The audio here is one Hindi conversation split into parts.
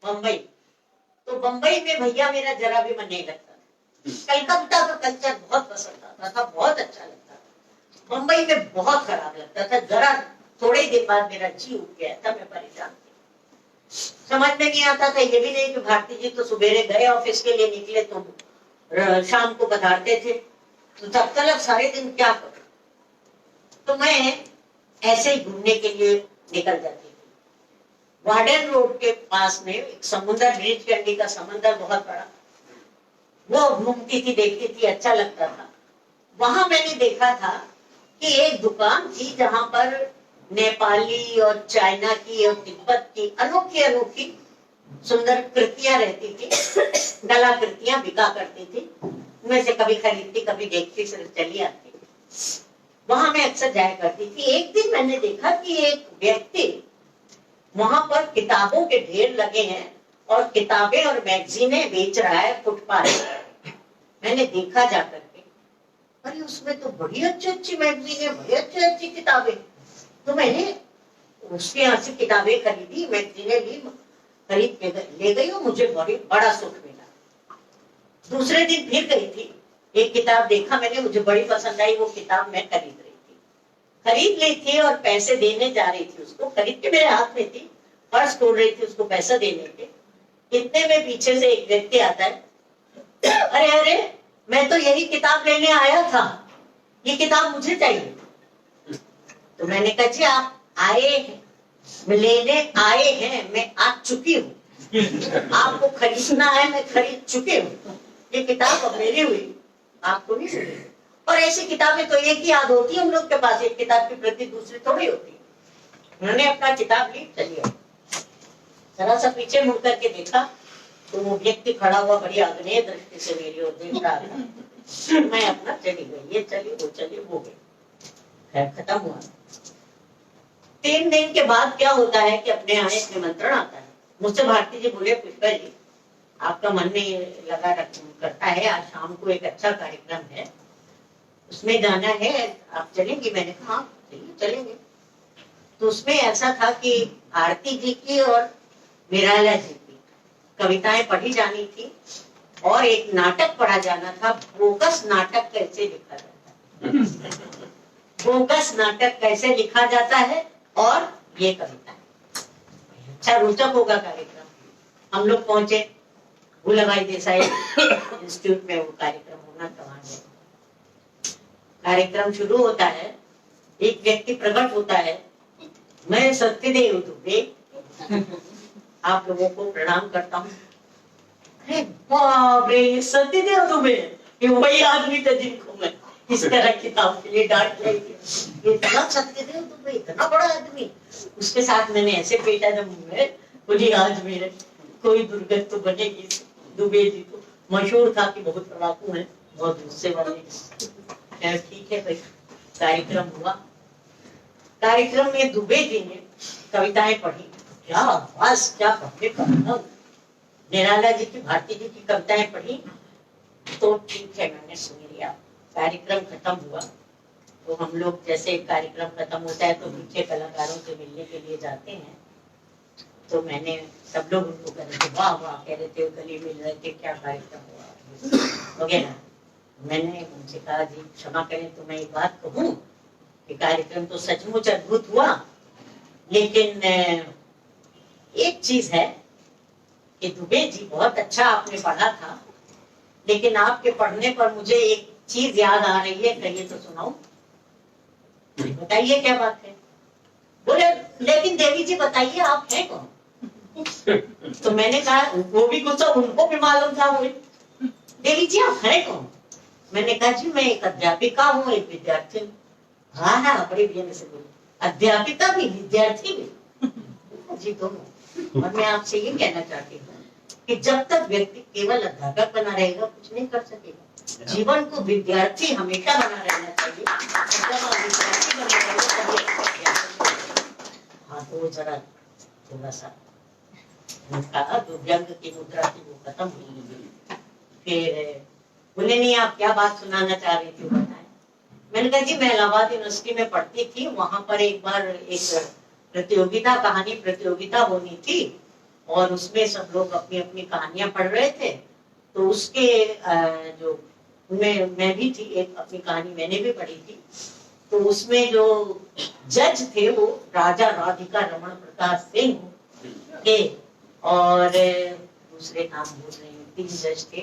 बम्बई। तो बम्बई में भैया मेरा जरा भी मन नहीं लगता था। कलकत्ता का कल्चर बहुत पसंद आता था, बहुत अच्छा लगता था। बम्बई में बहुत खराब लगता था, जरा थोड़े दिन बाद मेरा जी उठ गया था, मैं परेशान थी। समझ में नहीं आता था, ये भी नहीं कि भारती जी तो सुबेरे गए ऑफिस के लिए, निकले तो शाम को पधारते थे, तो तब तक सारे दिन क्या करूं। तो मैं ऐसे ही घूमने के लिए निकल जाती थी। वार्डन रोड के पास में एक समुद्र, ब्रिज कंडी का समंदर बहुत बड़ा, वो घूमती थी, देखती थी, अच्छा लगता था। वहां मैंने देखा था कि एक दुकान थी जहां पर नेपाली और चाइना की और तिब्बत की अनोखी अनोखी सुंदर कृतियां रहती थी, कलाकृतियां बिका करती थी। मैं से कभी खरीदती, कभी देखती, सिर्फ चली आती। वहां मैं अक्सर जाया करती थी। एक दिन मैंने देखा कि एक व्यक्ति वहां पर किताबों के ढेर लगे हैं और किताबें और मैगजीनें बेच रहा है फुटपाथ। मैंने देखा जाकर के, अरे उसमें तो बड़ी अच्छी अच्छी मैगजीनें, बड़ी अच्छी अच्छी किताबें। तो मैंने उसके यहाँ से किताबें खरीदी, मैगजीनें ली, खरीद के ले गई और मुझे बड़ा सुख मिला। दूसरे दिन फिर गई थी, एक किताब देखा मैंने, मुझे बड़ी पसंद आई, वो किताब मैं खरीद ली थी और पैसे देने जा रही थी उसको, खरीद के मेरे हाथ में थी, पर्स खोल रही थी उसको पैसा देने के। इतने में पीछे से एक व्यक्ति आता है, अरे अरे मैं तो यही किताब लेने आया था, ये किताब मुझे चाहिए। तो मैंने कहा जी आप आए हैं, लेने आए हैं, मैं आ चुकी हूँ, आपको खरीदना है, मैं खरीद चुकी हूँ, ये किताब अब मेरी हुई, आपको नहीं मिलेगी। और ऐसी किताबें तो एक ही याद होती है हम लोग के पास, एक किताब की प्रति दूसरी थोड़ी होती है। उन्होंने अपना किताब ली, चलिए। जरा सा पीछे मुड़ करके देखा तो वो व्यक्ति खड़ा हुआ बड़ी आग्नेय दृष्टि से मेरी ओर देख रहा था। मैं अपना चली गई, ये चली, वो चली, वो गई, खैर खत्म हुआ। 3 दिन के बाद क्या होता है कि अपने यहाँ एक निमंत्रण आता है। मुझसे भारती जी बोले, पुष्पा जी आपका मन नहीं लगा करता है, आज शाम को एक अच्छा कार्यक्रम है, उसमें जाना है, आप चलेंगी? मैंने कहा हाँ चलेंगे। तो उसमें ऐसा था कि आरती जी की और निराला जी की कविताएं पढ़ी जानी थी और एक नाटक पढ़ा जाना था, बोगस नाटक कैसे लिखा जाता है, बोगस नाटक कैसे लिखा जाता है और ये कविता। अच्छा रोचक होगा कार्यक्रम। हम लोग पहुंचे, भूलभाई देसाई इंस्टीट्यूट में वो कार्यक्रम होना था। कार्यक्रम शुरू होता है, एक व्यक्ति प्रकट होता है, मैं सत्यदेव दुबे आप लोगों को प्रणाम करता हूँ। अरे बाप रे, ये सत्यदेव दुबे, ये वही आदमी था जिनको मैं इस तरह किताब के लिए डांट लाई थी। इतना सत्यदेव दुबे, इतना बड़ा आदमी, उसके साथ मैंने ऐसे पेटा जब मुंह, बोली आज मेरे कोई दुर्गत तो बनेगी। दुबे जी तो मशहूर था कि बहुत पढ़ाकू है, बहुत गुस्से वाले। ठीक है भाई, कार्यक्रम हुआ। कार्यक्रम में दुबे जी ने कविताएं पढ़ी, क्या बस क्या पढ़ने का। निराला जी की, भारती जी की कविताएं पढ़ी, तो ठीक है मैंने सुन लिया। कार्यक्रम खत्म हुआ तो हम लोग जैसे कार्यक्रम खत्म होता है तो पीछे कलाकारों से मिलने के लिए जाते हैं। तो मैंने, सब लोग उनको कह रहे थे वाह वाह, कह रहे थे, गली मिल रहे थे, क्या कार्यक्रम हुआ वगैरह। मैंने उनसे कहा जी क्षमा करें तो मैं एक बात कहूँ कि कार्यक्रम तो सचमुच अद्भुत हुआ, लेकिन एक चीज है कि दुबे जी बहुत अच्छा आपने पढ़ा था, लेकिन आपके पढ़ने पर मुझे एक चीज याद आ रही है, कहिए तो सुनाऊं। बताइए क्या बात है। बोले लेकिन देवी जी बताइए आप हैं कौन। तो मैंने कहा, वो भी गुस्सा, उनको भी मालूम था। बोले देवी जी आप हैं कौन। मैंने कहा जी मैं एक अध्यापिका हूँ, एक विद्यार्थी हूँ। हाँ हाँ बड़े व्यंग से बोले, अध्यापिका भी विद्यार्थी भी जी दोनों। और मैं आपसे ये कहना चाहती हूँ कि जब तक व्यक्ति केवल अध्यापक बना रहेगा कुछ नहीं कर सकेगा। जीवन को विद्यार्थी हमेशा बना रहना चाहिए। जब आप विद्यार्थी बने रहेंगे, हाँ तो जरा थोड़ा सा कहा, तो व्यंग की मुद्रा थी वो खत्म हुई। फिर बोले नहीं आप क्या बात सुनाना चाह रही थी बताएं। मैंने कहा जी मैं इलाहाबाद यूनिवर्सिटी में पढ़ती थी, वहां पर एक बार एक प्रतियोगिता, कहानी प्रतियोगिता होनी थी, और उसमें सब लोग अपनी अपनी कहानियां पढ़ रहे थे। तो उसके जो मैं भी थी, एक अपनी कहानी मैंने भी पढ़ी थी। तो उसमें जो जज थे वो राजा राधिका रमण प्रकाश सिंह थे, और दूसरे नाम भूल रही हूँ, 3 जज थे।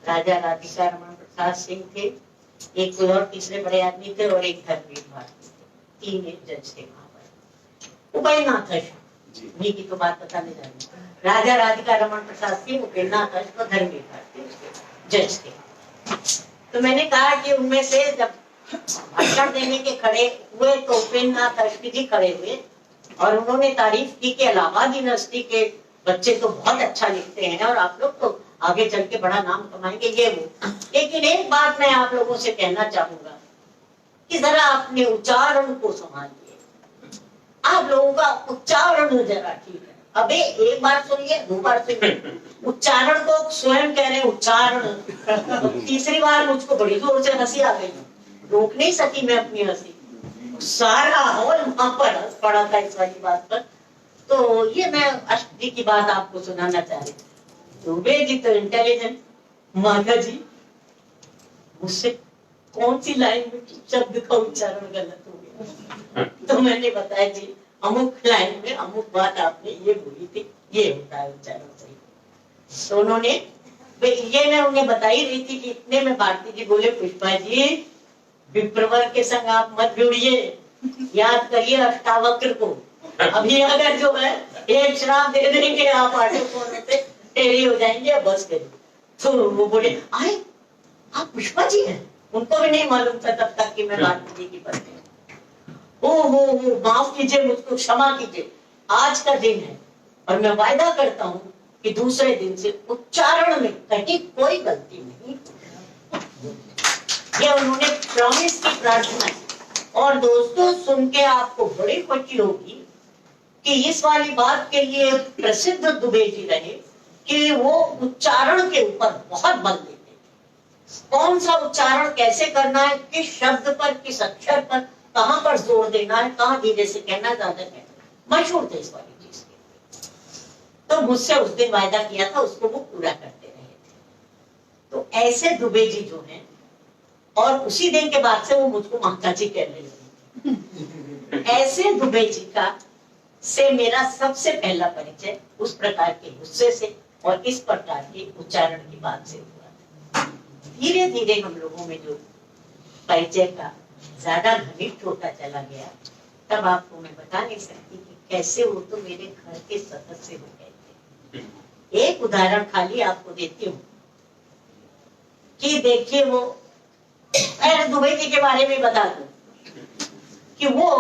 राजा राधिका रमण प्रकाश सिंह थे, एक कोई और तीसरे बड़े आदमी थे, और एक धर्मवीर भारती थे। 3 जज थे वहां पर। उपेन्द्रनाथ उन्हीं की तो बात पता नहीं जा रही। राजा राधिका रमण प्रसाद सिंह, उपेन्द्रनाथ और धर्मवीर भारती जज थे। तो मैंने कहा कि उनमें से जब भाषण देने के खड़े हुए तो उपेन्द्रनाथ अश्विनी जी खड़े हुए और उन्होंने तारीफ की कि इलाहाबाद यूनिवर्सिटी के बच्चे तो बहुत अच्छा लिखते हैं और आप लोग तो आगे चल के बड़ा नाम कमाएंगे, ये वो। लेकिन एक बात मैं आप लोगों से कहना चाहूंगा कि जरा अपने उच्चारण को संभालिए। आप लोगों का उच्चारण जरा ठीक है। अबे एक बार सुनिए, 2 बार सुनिए, उच्चारण को स्वयं कह रहे हैं उच्चारण। तीसरी बार मुझको बड़ी जोर से हंसी आ गई, रोक नहीं सकी मैं अपनी हंसी। सारा हॉल वहां पर हंस पड़ा था इस वाली बात पर। तो ये मैं अष्ट जी की बात आपको सुनाना चाह रही थी। दुबे जी तो इंटेलिजेंट, माता जी मुझसे कौन सी लाइन में शब्द का उच्चारण गलत हो गया। तो मैंने बताया जी अमुक लाइन में अमुक बात आपने ये बोली थी, ये होता है उच्चारण सही। तो उन्होंने ये मैं उन्हें बताई रही थी कि इतने में भारती जी बोले, पुष्पा जी विप्रवर के संग आप मत जुड़िए, याद करिए अष्टावक्र को। अभी अगर जो है एक श्राप दे देंगे आप आटे कोनों से टेढ़ी हो जाएंगे, बस करिए। तो वो बोले आए आप पुष्पा जी हैं? उनको भी नहीं मालूम था तब तक कि मैं भारती जी की पत्नी हूँ। ओ माफ कीजिए, मुझको क्षमा कीजिए, आज का दिन है और मैं वायदा करता हूँ कि दूसरे दिन से उच्चारण में कहीं कोई गलती नहीं। ये उन्होंने प्रॉमिस की प्रार्थना की। और दोस्तों सुन के आपको बड़ी खुशी होगी कि इस वाली बात के लिए प्रसिद्ध दुबे जी रहे कि वो उच्चारण के ऊपर बहुत बल देते। कौन सा उच्चारण कैसे करना है, किस शब्द पर, किस अक्षर पर, कहां पर जोर देना है, कहां धीरे से कहना, ज्यादा कहना, मशहूर थे इस वाली चीज के। तो मुझसे उस दिन वायदा किया था, उसको वो पूरा करते रहे थे। तो ऐसे दुबे जी जो हैं, और उसी दिन के बाद से वो मुझको माता जी कहने लगे। ऐसे दुबे जी का से मेरा सबसे पहला परिचय उस प्रकार के गुस्से से और इस प्रकार के उच्चारण की बात से हुआ। धीरे धीरे हम लोगों में जो परिचय का ज्यादा घनिष्ठ होता चला गया, तब आपको मैं बता नहीं सकती कि कैसे वो तो मेरे घर के सदस्य हो गए थे। एक उदाहरण खाली आपको देती हूँ कि देखिए वो दुबे जी के बारे में बता दूं कि वो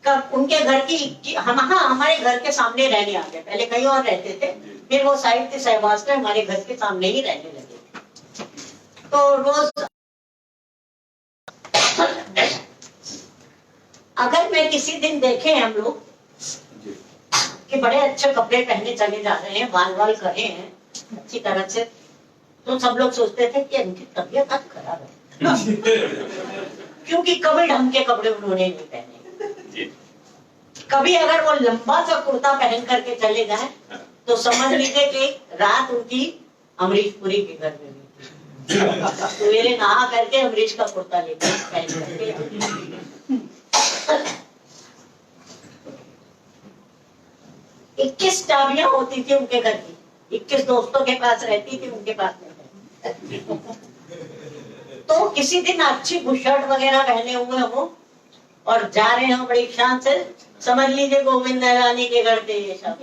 कब उनके घर की हमारे घर के सामने रहने आ गए। पहले कहीं और रहते थे, फिर वो साहित्य सहवास में हमारे घर के सामने ही रहने लगे। तो रोज अगर मैं किसी दिन देखे हम लोग कि बड़े अच्छे कपड़े पहने चले जा रहे हैं, बाल वाल करे हैं अच्छी तरह से, तो सब लोग सोचते थे कि उनकी तबीयत आज खराब है। क्योंकि कभी ढंग के कपड़े उन्होंने नहीं पहने। कभी अगर वो लंबा सा कुर्ता पहन करके चले जाए तो समझ लीजिए कि रात उनकी अमरीश पुरी के घर में भी सवेरे नहा करके अमरीश का कुर्ता लेकर पहन करके 21 चाबियां होती थी उनके घर की, 21 दोस्तों के पास रहती थी, उनके पास नहीं। तो किसी दिन अच्छी बुशर्ट वगैरह पहने हुए हो और जा रहे हो बड़ी शान से, समझ लीजिए गोविंद रानी के घर थे ये सब।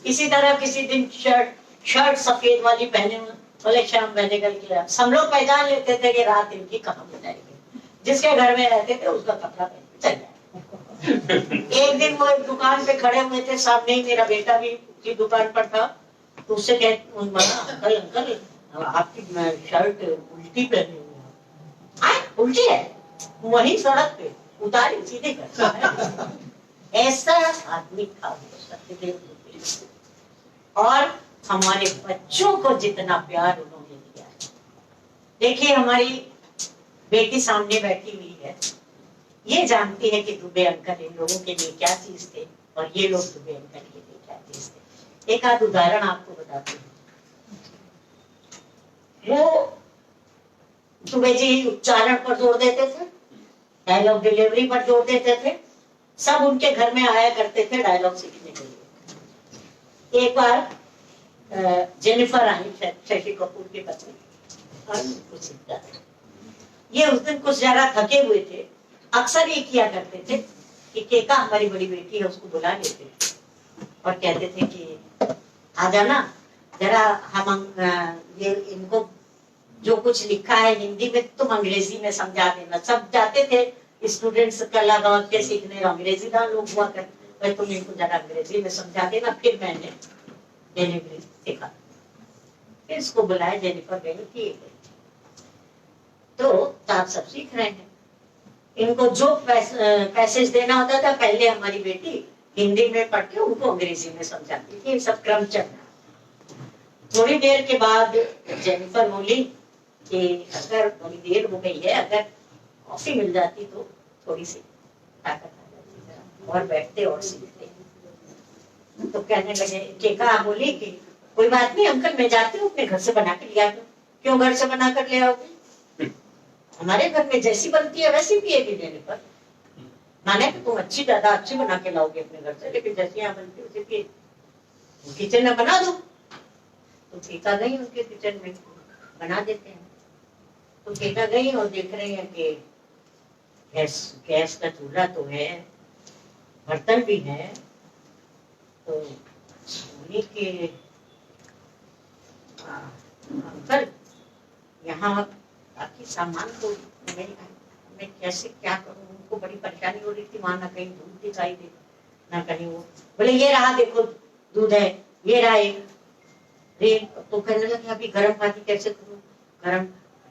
इसी तरह किसी दिन शर्ट सफेद वाली पहने हुए, बोले शाम मैंने कल किया, हम लोग पहचान लेते थे कि रात इनकी कहाँ गुजारेगी। जिसके घर में रहते थे उसका कपड़ा पहन के चल जाए। एक दिन वो एक दुकान पे खड़े हुए थे, सामने ही मेरा बेटा भी उसी दुकान पर था। तो उससे कहते अंकल अंकल आपकी शर्ट उल्टी पहनी हुई है। उल्टी है? वही सड़क पे उतारी सीधे कर। ऐसा आदमी था सत्यदेव। और हमारे बच्चों को जितना प्यार उन्होंने दिया, देखिए हमारी बेटी सामने बैठी हुई है, ये जानती है कि दुबे अंकल इन लोगों के लिए क्या चीज थे और ये लोग दुबे अंकल के लेके आते थे। एक आध उदाहरण आपको बताती हूँ। वो दुबे जी उच्चारण पर जोर देते थे, डायलॉग डिलीवरी पर जोर देते थे, सब उनके घर में आया करते थे डायलॉग सीखने के लिए। एक बार जेनिफर आई, शशि कपूर की पत्नी, और कुछ सीखता था। ये उस दिन कुछ जरा थके हुए थे। अक्सर ये किया करते थे कि केका हमारी बड़ी बेटी है, उसको बुला लेते थे और कहते थे कि आ जाना जरा, हम ये इनको जो कुछ लिखा है हिंदी में तुम अंग्रेजी में समझा देना। सब जाते थे स्टूडेंट्स कला के सीखने, अंग्रेजी का लोग हुआ कर, भाई तुम इनको जरा अंग्रेजी में समझा देना। फिर मैंने डिलीवरी सीखा, फिर इसको बुलाया, जेनिफर गई थी, तो आप सब सीख रहे हैं। इनको जो पैसेज देना होता था, पहले हमारी बेटी हिंदी में पढ़ के उनको अंग्रेजी में समझाती थी। सब क्रम चल रहा। थोड़ी देर के बाद जेनिफर बोली कि अगर थोड़ी देर हो गई है, अगर कॉफी मिल जाती तो थोड़ी सी ताकत आ जाती, और बैठते और सीखते। तो कहने लगे, केका बोली कि कोई बात नहीं अंकल, मैं जाती हूँ, अपने घर से बना के ले आती हूँ। क्यों घर से बना कर ले आओगे? हमारे घर में जैसी बनती है वैसी पिएगी जेनिफर। माने कि तुम अच्छी, ज्यादा अच्छी बना के लाओगे अपने घर से, लेकिन जैसी यहाँ बनती है उसे पिए। किचन में बना दो। तो केका गई उनके किचन में, बना देते हैं। तो केका गई और देख रहे हैं कि गैस का चूल्हा तो है, बर्तन भी है। तो बोली कि अंकल यहाँ बाकी सामान तो मैं कैसे क्या करूँ? उनको बड़ी परेशानी हो रही थी, वहां ना कहीं दूध दिखाई दे, ना कहीं वो। बोले ये रहा देखो दूध है, ये रहा एक। तो कहने लगे अभी गर्म पानी कैसे करूँ? गर्म,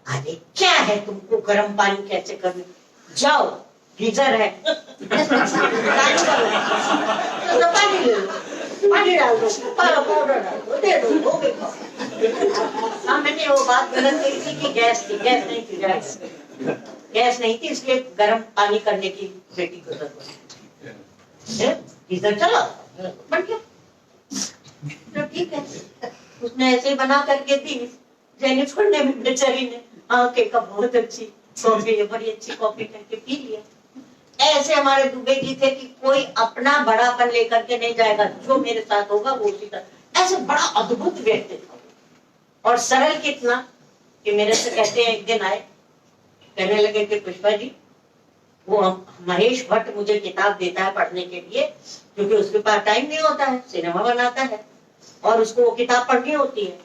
अरे क्या है तुमको गर्म पानी कैसे करूँ? जाओ गीजर है तो पानी ले लो, पानी डाल दो, पाउडर डाल दो, दे दो, हो गया। हाँ, मैंने वो बात गलत कही थी कि गैस थी, गैस नहीं थी, गैस नहीं थी, इसलिए गर्म पानी करने की बेटी को जरूरत है। गीजर चला, बन गया। तो ठीक है, उसने ऐसे बना करके दी। जेनिफर ने, बेचारी ने, हाँ केका बहुत अच्छी कॉफी है, बड़ी अच्छी कॉफी करके पी लिया। ऐसे हमारे दुबे जी थे कि कोई अपना बड़ापन लेकर के नहीं जाएगा, जो मेरे साथ होगा वो उसी तरह। ऐसे बड़ा अद्भुत व्यक्ति था और सरल कितना कि मेरे से कहते हैं, एक दिन आए, कहने लगे कि पुष्पा जी, वो महेश भट्ट मुझे किताब देता है पढ़ने के लिए, क्योंकि उसके पास टाइम नहीं होता है, सिनेमा बनाता है और उसको वो किताब पढ़नी होती है।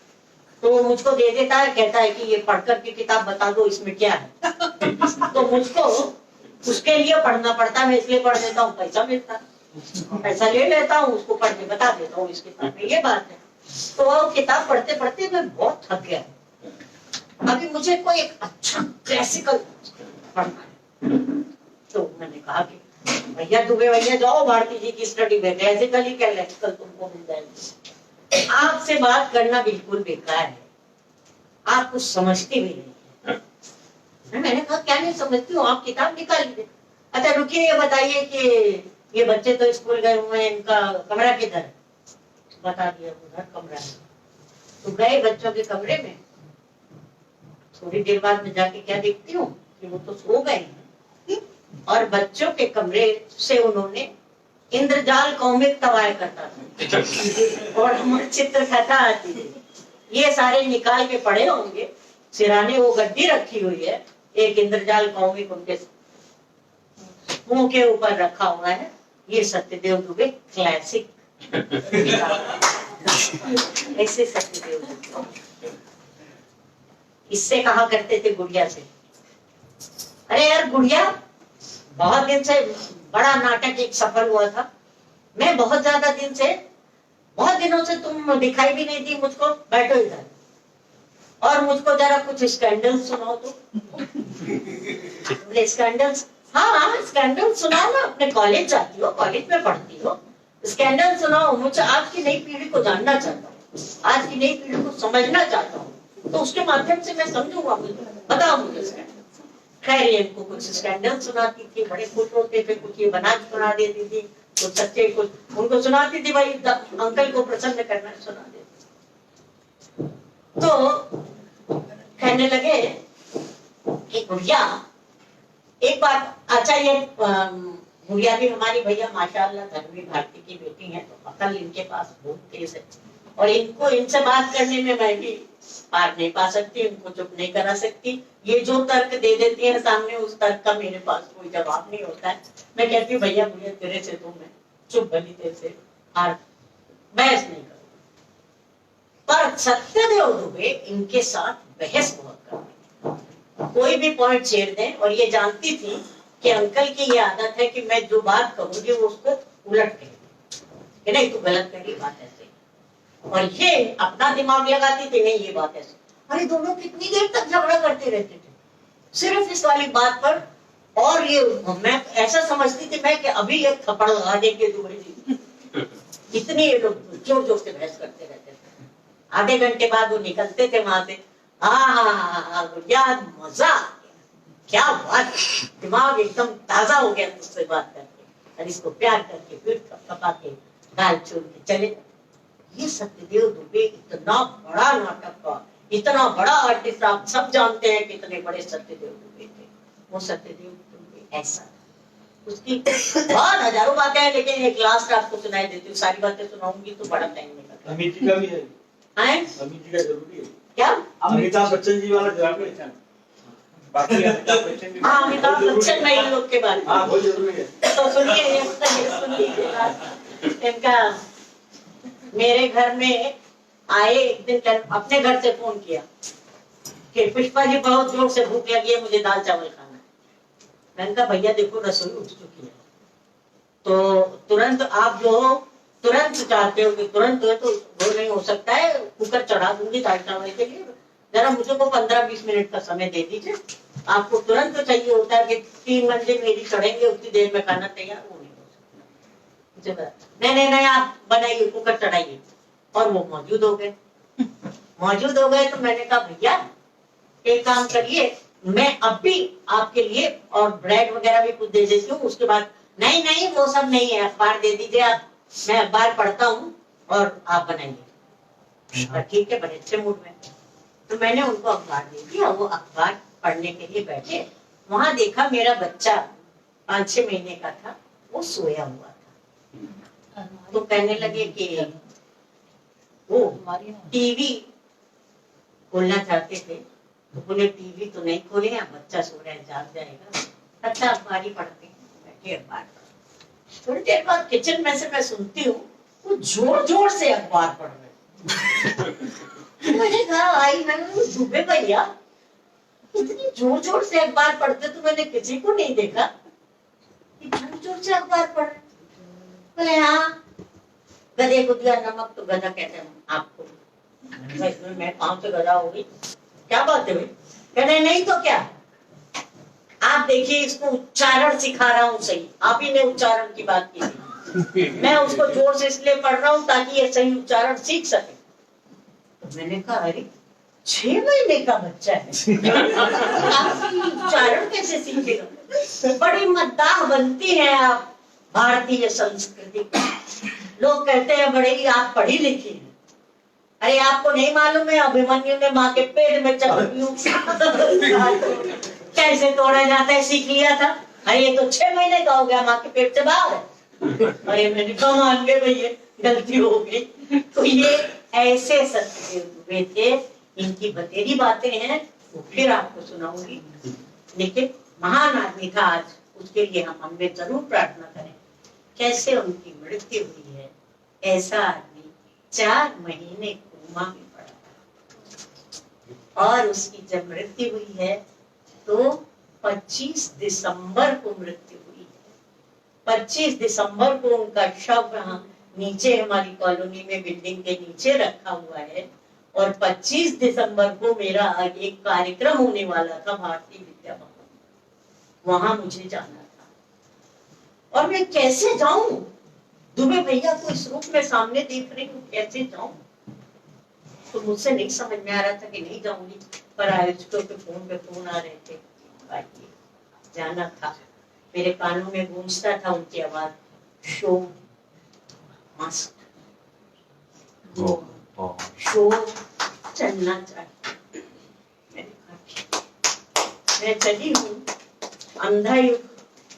तो वो मुझको दे देता है, कहता है कि ये पढ़कर के किताब बता दो इसमें क्या है। तो मुझको उसके लिए पढ़ना पड़ता है, मैं इसलिए पढ़ देता हूँ, पैसा मिलता है, पैसा ले लेता हूँ, उसको पढ़ के बता देता हूँ इस किताब में ये बात है। तो वो किताब पढ़ते पढ़ते मैं बहुत थक गया। अभी मुझे कोई एक अच्छा क्लासिकल पढ़ना है। तो मैंने कहा कि भैया दुबे भैया जाओ भारती जी की स्टडी में, क्लासिकल ही क्लासिकल तुमको मिल जाएगी। आपसे बात करना बिल्कुल बेकार है, आप कुछ समझते भी नहीं। मैंने कहा क्या नहीं समझती हूँ, आप किताब निकाल लीजिए। अच्छा रुकिए, ये बताइए कि ये बच्चे तो स्कूल गए हुए हैं, इनका कमरा किधर? बता दिया उधर कमरा है। तो गए बच्चों के कमरे में, थोड़ी देर बाद में जाके क्या देखती हूँ कि वो तो सो गए हैं और बच्चों के कमरे से उन्होंने इंद्रजाल कॉमिक तवाया करता था और हमारी चित्रकथा आती थी, ये सारे निकाल के पढ़े होंगे। सिराने वो गद्दी रखी हुई है, एक इंद्रजाल कॉमिक उनके मुंह के ऊपर रखा हुआ है। ये सत्यदेव दुबे क्लासिक ऐसे सत्यदेव दुबे। इससे कहा करते थे गुड़िया से, अरे यार गुड़िया, बहुत दिन से बड़ा नाटक एक सफल हुआ था, मैं बहुत ज्यादा दिन से, बहुत दिनों से तुम दिखाई भी नहीं थी मुझको, बैठो इधर और मुझको जरा कुछ स्कैंडल सुनाओ। तो स्कैंडल्स? हाँ स्कैंडल सुनाओ ना, अपने कॉलेज जाती हो, कॉलेज में पढ़ती हो, स्कैंडल सुनाओ। मुझे आज की नई पीढ़ी को जानना चाहता हूँ, आज की नई पीढ़ी को समझना चाहता हूँ, तो उसके माध्यम से मैं समझूंगा, बताओ मुझे। खैर इनको कुछ स्कैंडल सुनाती थी, बड़े खुश होते थे, कुछ ये बना के सुना देती थी, कुछ सच्चे कुछ उनको सुनाती थी, भाई अंकल को प्रसन्न करना है, सुना देती। तो कहने लगे कि गुड़िया, एक बार, अच्छा ये गुड़िया भी हमारी भैया माशाल्लाह धर्मी भारती की बेटी है, तो अकल इनके पास बहुत तेज है, और इनको इनसे बात करने में मैं भी पार नहीं पा सकती, इनको चुप नहीं करा सकती। ये जो तर्क दे देती है सामने, उस तर्क का मेरे पास कोई जवाब नहीं होता है। मैं कहती हूँ भैया भैया तेरे से तो मैं चुप भली तेरे से हार बहस नहीं करूँ। पर सत्यदेव दुबे इनके साथ बहस बहुत करते, कोई भी पॉइंट छेड़ दें, और ये जानती थी कि अंकल की ये आदत है कि मैं जो बात कहूंगी वो उसको उलट कहेंगे कि नहीं तू गलत कह रही, बात ऐसे, और ये अपना दिमाग लगाती थी, नहीं ये बात ऐसे। अरे दोनों कितनी देर तक झगड़ा करते रहते थे सिर्फ इस वाली बात पर, और ये मैं ऐसा समझती थी मैं कि अभी एक थप्पड़ लगा देंगे दुबे जी। इतनी ये लोग जोर जोर से बहस करते रहते थे। आधे घंटे बाद वो निकलते थे वहां से, यार मजा आ गया, क्या बात, दिमाग एकदम ताजा हो गया तुझसे बात करके, और इसको प्यार करके फिर थपथपा के गाल चूम के चले। ये सत्यदेव दुबे इतना बड़ा नाटककार, इतना बड़ा आर्टिस्ट, आप सब जानते हैं कितने बड़े सत्यदेव दुबे थे। वो सत्यदेव दुबे ऐसा, उसकी बहुत हजारों बातें हैं, लेकिन एक लास्ट आपको सुनाई देती हूँ, सारी बातें सुनाऊंगी तो बड़ा टाइम निकल। अमित जी का भी है, अमित जी का जरूरी है क्या, अमिताभ बच्चन जी वाला जवाब है, बाकी अमिताभ बच्चन, हाँ अमिताभ बच्चन में इन लोग के बारे में हाँ बहुत जरूरी है। तो सुनिए, इनका मेरे घर में आए एक दिन, अपने घर से फोन किया कि पुष्पा जी बहुत जोर से भूख लगी है, मुझे दाल चावल खाना है। मैंने कहा भैया देखो रसोई उठ चुकी है, तो तुरंत आप जो तुरंत चाहते हो कि तुरंत है, तो वो नहीं हो सकता है, कुकर चढ़ा दूंगी दाल चावल के लिए, जरा मुझे को 15-20 मिनट का समय दे दीजिए। आपको तुरंत तो चाहिए होता है कि 3 मंजिल मेरी चढ़ेंगे उतनी देर में खाना तैयार, वो नहीं हो सकता। नहीं आप बनाइए, कुकर चढ़ाइए। और वो मौजूद हो गए, मौजूद हो गए, तो मैंने कहा भैया एक काम करिए, मैं अब भी आपके लिए और ब्रेड वगैरह भी कुछ दे देती हूँ, उसके बाद नहीं वो सब नहीं है, अखबार दे दीजिए आप, मैं अखबार पढ़ता हूँ और आप बनाइए। ठीक है, बड़े अच्छे मूड में। तो मैंने उनको अखबार दे दिया, वो अखबार पढ़ने के लिए बैठे। वहां देखा मेरा बच्चा 5-6 महीने का था, वो सोया हुआ था। तो कहने लगे कि वो टीवी खोलना चाहते थे, तो बोले टीवी तो नहीं खोले, बच्चा सो रहा है, जाग जाएगा, अच्छा अखबार ही पढ़ते हैं। बैठे अखबार, थोड़ी देर बाद किचन में से मैं सुनती हूँ वो जोर जोर से अखबार पढ़ रहे। मैंने कहा आई मैंने दुबे भैया इतनी जोर जोर से अखबार पढ़ते तो मैंने किसी को नहीं देखा, इतनी जोर से अखबार पढ़ रहे। बोले हाँ, गधे को दिया नमक तो गधा कहते हैं आपको, इसमें मैं कहाँ से गधा हो गई, क्या बात है भाई। कहते नहीं तो क्या, आप देखिए इसको उच्चारण सिखा रहा हूँ सही, आप ही ने उच्चारण की बात की थी, मैं उसको जोर से इसलिए पढ़ रहा हूँ ताकि ये सही उच्चारण सीख सके। तो मैंने कहा अरे 6 महीने का बच्चा है, उच्चारण कैसे सीखेगा। बड़ी मद्दाह बनती है आप भारतीय संस्कृति। लोग कहते हैं बड़े ही आप पढ़ी लिखी हैं, अरे आपको नहीं मालूम है अभिमन्यु ने माँ के पेट में चक्रव्यूह कैसे तोड़ा जाता है सीख लिया था। अरे ये तो 6 महीने का हो गया, माँ के पेट से बाहर है। अरे मैंने कहा मान गए भैया गलती हो गई। तो ये ऐसे सत्यदेव दुबे थे, इनकी बतेरी बातें हैं वो फिर आपको सुनाऊंगी, लेकिन महान आदमी था आज, उसके लिए हम हमें जरूर प्रार्थना करें। कैसे उनकी मृत्यु हुई है, ऐसा आदमी 4 महीने कोमा में पड़ा और उसकी जब मृत्यु हुई है तो 25 दिसंबर को मृत्यु हुई है। 25 दिसंबर को उनका शव यहाँ नीचे हमारी कॉलोनी में बिल्डिंग के नीचे रखा हुआ है, और 25 दिसंबर को मेरा एक कार्यक्रम होने वाला था भारतीय विद्या भवन, वहां मुझे जाना था। और मैं कैसे जाऊं, दुबे भैया को इस रूप में सामने देख रही हूँ, कैसे जाऊं। तो मुझसे नहीं समझ में आ रहा था कि नहीं जाऊंगी, पर आयोजकों के फोन पे फोन आ रहे थे, जाना था। मेरे कानों में गूंजता था उनकी आवाज, शो मस्त शो चलना चाहिए। मैं चली हूँ। अंधा युग,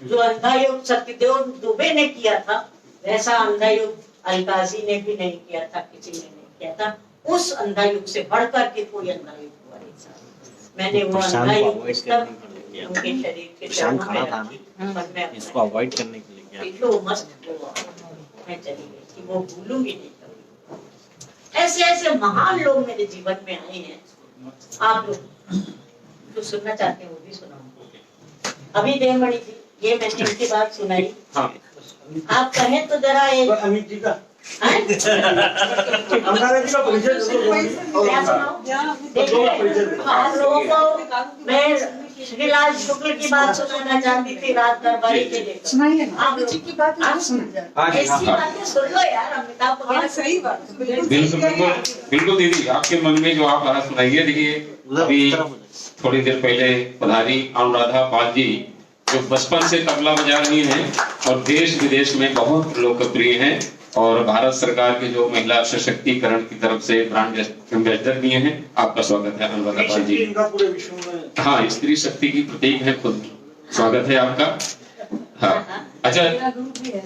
जो अंधा युग सत्यदेव दुबे ने किया था, वैसा अंधा युग अलकाजी ने भी नहीं किया था, किसी ने नहीं किया था। उस अंधा युग से बढ़कर के कोई अंधा युग हुआ नहीं था। मैंने वो अंधा युग उनके शरीर के चरणों में रखी, पर मैं इसको अवॉइड करने के लिए किया। वो मस्त हुआ, मैं चली गई कि वो भूलूंगी नहीं कभी। ऐसे ऐसे महान लोग मेरे जीवन में आए हैं। आप लोग जो सुनना चाहते हैं वो भी सुनाओ। अभी देवमणि जी, ये मैंने इनकी बात सुनाई। हाँ। आप कहें तो जरा एक अमित जी का हैं? हमारा जी का परिचय क्या सुनाऊं? देखिए, आप लोगों को मैं श्रीलाल शुक्ल की बात सुनाना चाहती थी, रात दरबारी के लेकर। सुनाइए ना। आप लोग की बात आप सुन ऐसी बातें सुन लो यार, अमिताभ हाँ वगैरह सही बात है, बिल्कुल बिल्कुल बिल्कुल बिल्कुल दीदी, आपके मन में जो आप बात सुनाइए। देखिए, अभी थोड़ी देर पहले पधारी अनुराधा पाल जी, जो बचपन से तबला बजा रही हैं और देश विदेश में बहुत लोकप्रिय हैं, और भारत सरकार के जो महिला सशक्तिकरण की तरफ से ब्रांड एम्बेसडर भी हैं। आपका स्वागत है अनुराधा पाल जी। इनका पूरे विश्व में हाँ, स्त्री शक्ति की प्रतीक है खुद। स्वागत है आपका। हाँ, अच्छा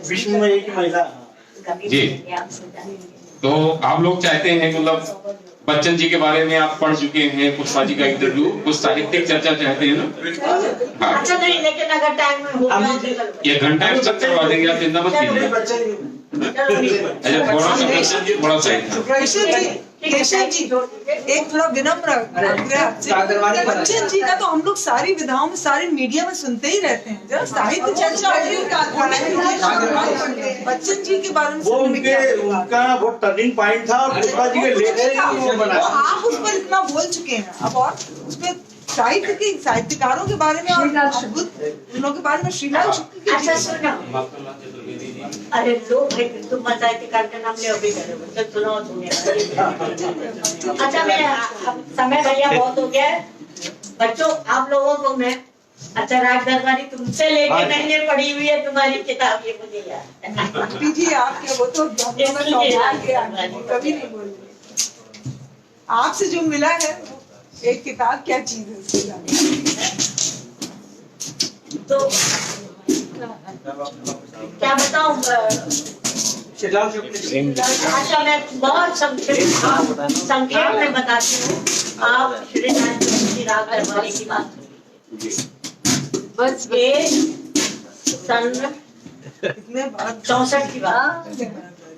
विश्व में एक ही महिला। जी। तो आप लोग चाहते हैं, मतलब बच्चन जी के बारे में आप पढ़ चुके हैं, पुष्पा जी का इंटरव्यू, कुछ साहित्यिक चर्चा चाहते हैं ना? हाँ, अच्छा नहीं, लेकिन अगर टाइम में हो गया तो चलो। ये घंटा में सब करवा देंगे, आप चिंता मत कीजिए। अच्छा, थोड़ा सा केशव जी एक थोड़ा विनम्र आग्रह आपसे। बच्चन जी का तो हम लोग सारी विधाओं में, सारी मीडिया में सुनते ही रहते हैं। जब साहित्य चर्चा बच्चन जी के बारे में वो उनका वो टर्निंग पॉइंट था, और पुष्पा जी के लेख आप उस पर इतना बोल चुके हैं, अब और उसमें साहित्य के साहित्यकारों के बारे में और अद्भुत उनके बारे में श्रीलाल शुक्ल की। अच्छा सुनो, अरे लो भाई, तुम साहित्यकार का नाम ले, अभी करो सुनाओ तुम्हें। अच्छा मैं समय भैया बहुत हो गया है बच्चों, आप लोगों को मैं, अच्छा राग दरबारी तुमसे लेके मैंने पढ़ी हुई है तुम्हारी किताब, ये मुझे याद दीजिए आप क्या, वो तो कभी नहीं बोल। आपसे जो मिला है एक किताब, क्या चीज है तो क्या बताऊं। अच्छा मैं बहुत संक्षेप में बताती हूँ। आप श्रीनाथ जी राग दरबारी की बात बस ये सन 64 की बात,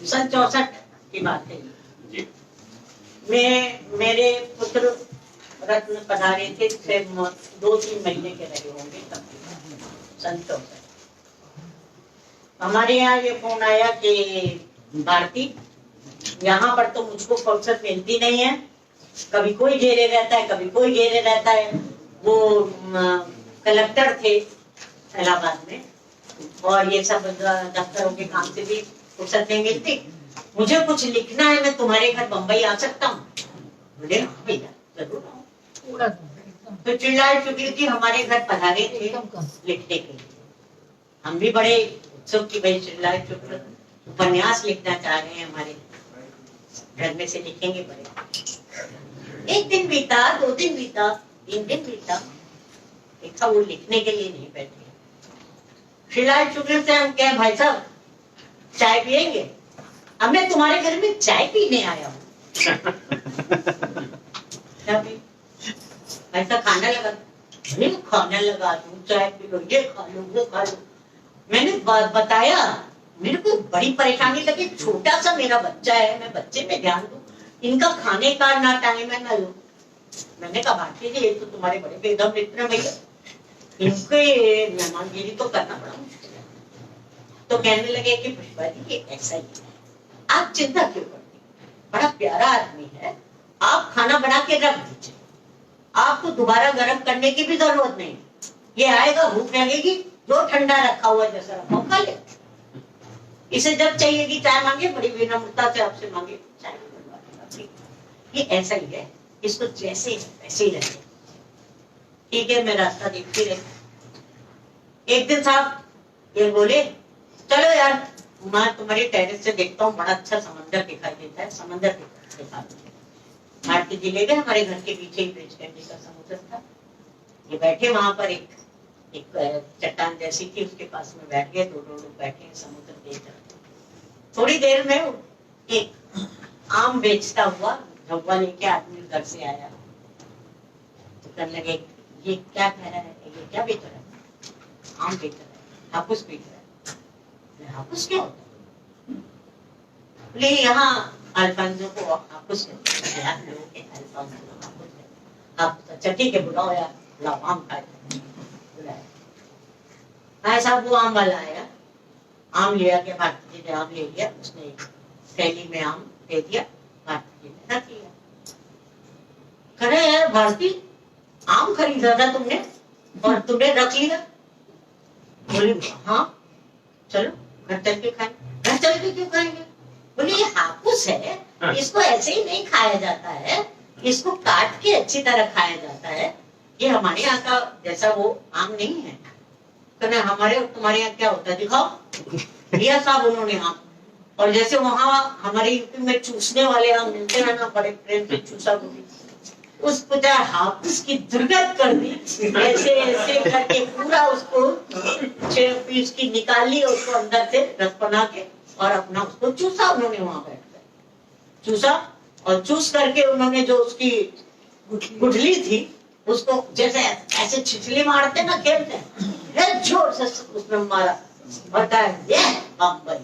सन 64 की बात है। मैं मेरे पुत्र रत्न पधारे थे, 2-3 महीने के रहे होंगे तब, सन 64। हमारे यहाँ ये फोन आया कि भारती, यहाँ पर तो मुझको फुर्सत मिलती नहीं है, कभी कोई घेरे रहता है, कभी कोई घेरे रहता है। वो कलेक्टर थे इलाहाबाद में, और ये सब दफ्तरों के काम से भी फुर्सत नहीं मिलती। मुझे कुछ लिखना है, मैं तुम्हारे घर बम्बई आ सकता हूँ? बोले हाँ भैया जरूर आओ। तो श्रीलाल शुक्ल जी हमारे घर पधारे थे लिखने के लिए। हम भी बड़े उत्सुक की भाई श्रीलाल शुक्ल उपन्यास लिखना चाह रहे हैं, हमारे घर में से लिखेंगे बड़े। एक दिन बीता, 2 दिन बीता, 3 दिन बीता, देखा वो लिखने के लिए नहीं बैठे। श्रीलाल शुक्ल से हम कहे भाई साहब चाय पियेंगे? अब मैं तुम्हारे घर में चाय पीने आया हूँ। ऐसा खाना लगा, खाना लगा दूं, चाय पी लो, ये खा लो, वो खा लो। मैंने बताया, मेरे को बड़ी परेशानी लगी, छोटा सा मेरा बच्चा है, मैं बच्चे पे ध्यान दूं, इनका खाने का ना टाइम है ना लो। मैंने कहा भारती जी ये तो तुम्हारे बड़े बेदम मित्र भैया, इनके मेहमानगिरी तो करना बड़ा मुश्किल है। तो कहने लगे कि पुष्पा जी ये ऐसा ही है, आप चिंता क्यों करती, बड़ा प्यारा आदमी है, आप खाना बना के रख दीजिए, आपको दोबारा गर्म करने की भी जरूरत नहीं, ये आएगा, भूख लगेगी, जो ठंडा रखा हुआ जैसा रखा खा ले। इसे जब चाहिए कि चाय मांगे, बड़ी विनम्रता से आपसे मांगे चाय, ये ऐसा ही है, इसको जैसे वैसे ही रखे। ठीक है, मैं रास्ता देखती रही। एक दिन साहब ये बोले चलो यार मैं तुम्हारी टेरेस से देखता हूँ, बड़ा अच्छा समंदर दिखाई देता है, समंदर दिखा भारती जी ले गए, हमारे घर के पीछे ही ब्रिज कैंडी का समुद्र था। ये बैठे वहां पर एक चट्टान जैसी थी, उसके पास में बैठ गए, दो लोग बैठे समुद्र देख रहे। थोड़ी देर में एक आम बेचता हुआ झब्बा लेके आदमी घर से आया, तो कहने लगे ये क्या कह रहा है, ये क्या बेच रहा है? आम बेच रहा है, हापुस बेच रहा है। हापुस क्या होता है? बोले यहाँ अल्फांसो को हापुस कहते हैं, आप लोगों के अल्फांसो को हापुस कहते हैं। आप अच्छा ठीक है, बुलाओ यार, बुलाओ आम खाए। ऐसा वो आम वाला आया, आम लिया के भारती जी ने आम ले लिया, उसने थैली में आम दे दिया, भारती जी ने रख लिया। कह रहे यार भारती, आम खरीदा था तुमने और तुमने रख लिया? बोले हाँ चलो घर चल के खाएंगे। घर चल के क्यों खाएंगे? बोले ये हापुस है, इसको ऐसे ही नहीं खाया जाता है, इसको काट के अच्छी तरह खाया जाता है, ये हमारे यहाँ का जैसा वो आम नहीं है। कहने हमारे तुम्हारे यहाँ क्या होता है, दिखाओ। लिया साहब उन्होंने आम, और जैसे वहां हमारे यूपी में चूसने वाले आम मिलते हैं ना, बड़े प्रेम से चूसा बोली, उसको हापुस की दुर्गत कर दी, ऐसे ऐसे करके पूरा उसको 6 पीस की निकाली, उसको अंदर से रस बना के और अपना उसको चूसा। उन्होंने वहां बैठ कर चूसा, और चूस करके उन्होंने जो उसकी गुठली थी उसको जैसे ऐसे छिछली मारते ना, खेलते हैं, जोर से उसने मारा, बताया ये बम्बई।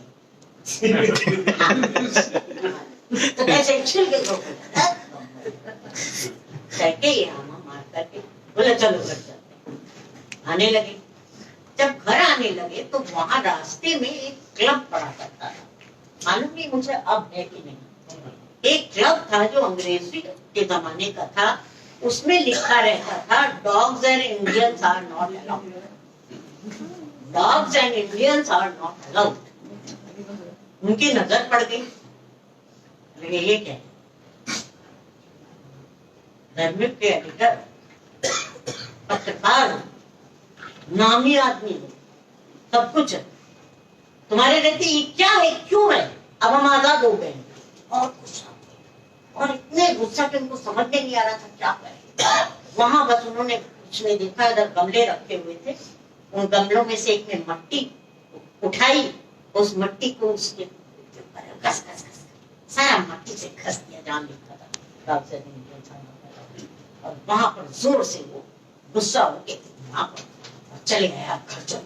तो कैसे छिल के करके ये आमा मार करके बोले चलो घर चलते हैं। आने लगे, जब घर आने लगे तो वहां रास्ते में एक क्लब पड़ा करता था, मालूम नहीं मुझे अब है कि नहीं। एक क्लब था जो अंग्रेजी के जमाने का था, उसमें लिखा रहता था dogs and Indians are not allowed, dogs and Indians are not allowed. उनकी नजर पड़ गई, ये क्या है? धर्म के एडिटर, पत्रकार, नामी आदमी हो, सब कुछ है, तुम्हारे रहते ये क्या है, क्यों है? अब हम आजाद हो गए। और गुस्सा, और इतने गुस्सा कि उनको समझ में नहीं आ रहा था क्या करें। वहां बस उन्होंने कुछ नहीं देखा, इधर गमले रखे हुए थे, उन गमलों में से एक ने मट्टी उठाई, उस मट्टी को उसके घस घस घस सारा मट्टी से घस दिया, जान लिखा था, और वहां पर जोर से वो गुस्सा हो के वहां पर चले गए, आप घर चलो।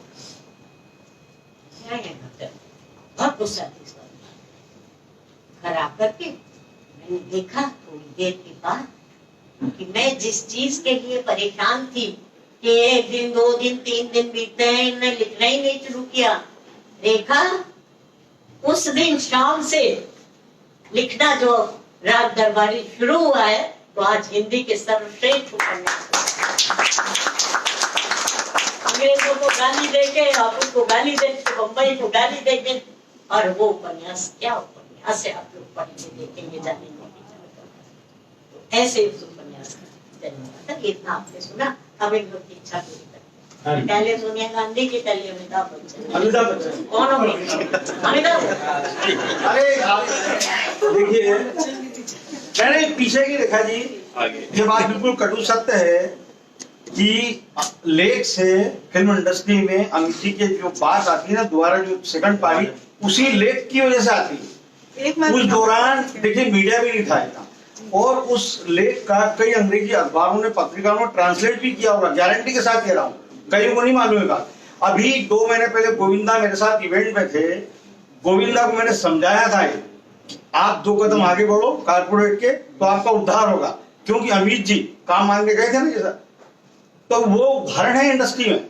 बहुत गुस्सा थी इस बात। घर आकर के मैंने देखा थोड़ी देर के बाद कि मैं जिस चीज के लिए परेशान थी कि 1 दिन 2 दिन 3 दिन बीतते हैं, इन्हें लिखना ही नहीं शुरू किया, देखा उस दिन शाम से लिखना जो राग दरबारी शुरू हुआ है, तो आज हिंदी के सर्वश्रेष्ठ उपन्यास, अंग्रेजों को गाली देके, हापुस को गाली देके, बम्बई को गाली देके, और वो उपन्यास क्या उपन्यास है, आप लोग पढ़ेंगे देखेंगे जानेंगे। तो ऐसे उस उपन्यास का जन्म हुआ था। इतना आपने सुना, अब एक लोग की इच्छा पूरी कर, पहले सोनिया गांधी की, पहले अमिताभ बच्चन। अमिताभ बच्चन कौन होंगे? अमिताभ। अरे आप देखिए, मैंने पीछे की रेखा जी, ये बात बिल्कुल कटु सत्य है कि लेख से फिल्म इंडस्ट्री में अमित जी के जो बात आती है ना, दोबारा जो सेकंड पारी, उसी लेख की वजह से आती है। उस दौरान देखिए मीडिया भी नहीं था इतना, और उस लेख का कई अंग्रेजी अखबारों ने, पत्रिकाओं ने ट्रांसलेट भी किया होगा, गारंटी के साथ कह रहा हूँ, कईयों को नहीं मालूम है। अभी 2 महीने पहले गोविंदा मेरे साथ इवेंट में थे, गोविंदा को मैंने समझाया था आप 2 कदम आगे बढ़ो कारपोरेट के, तो आपका उद्धार होगा, क्योंकि अमित जी काम मांगने गए थे ना जैसा, तो वो उदाहरण है इंडस्ट्री में,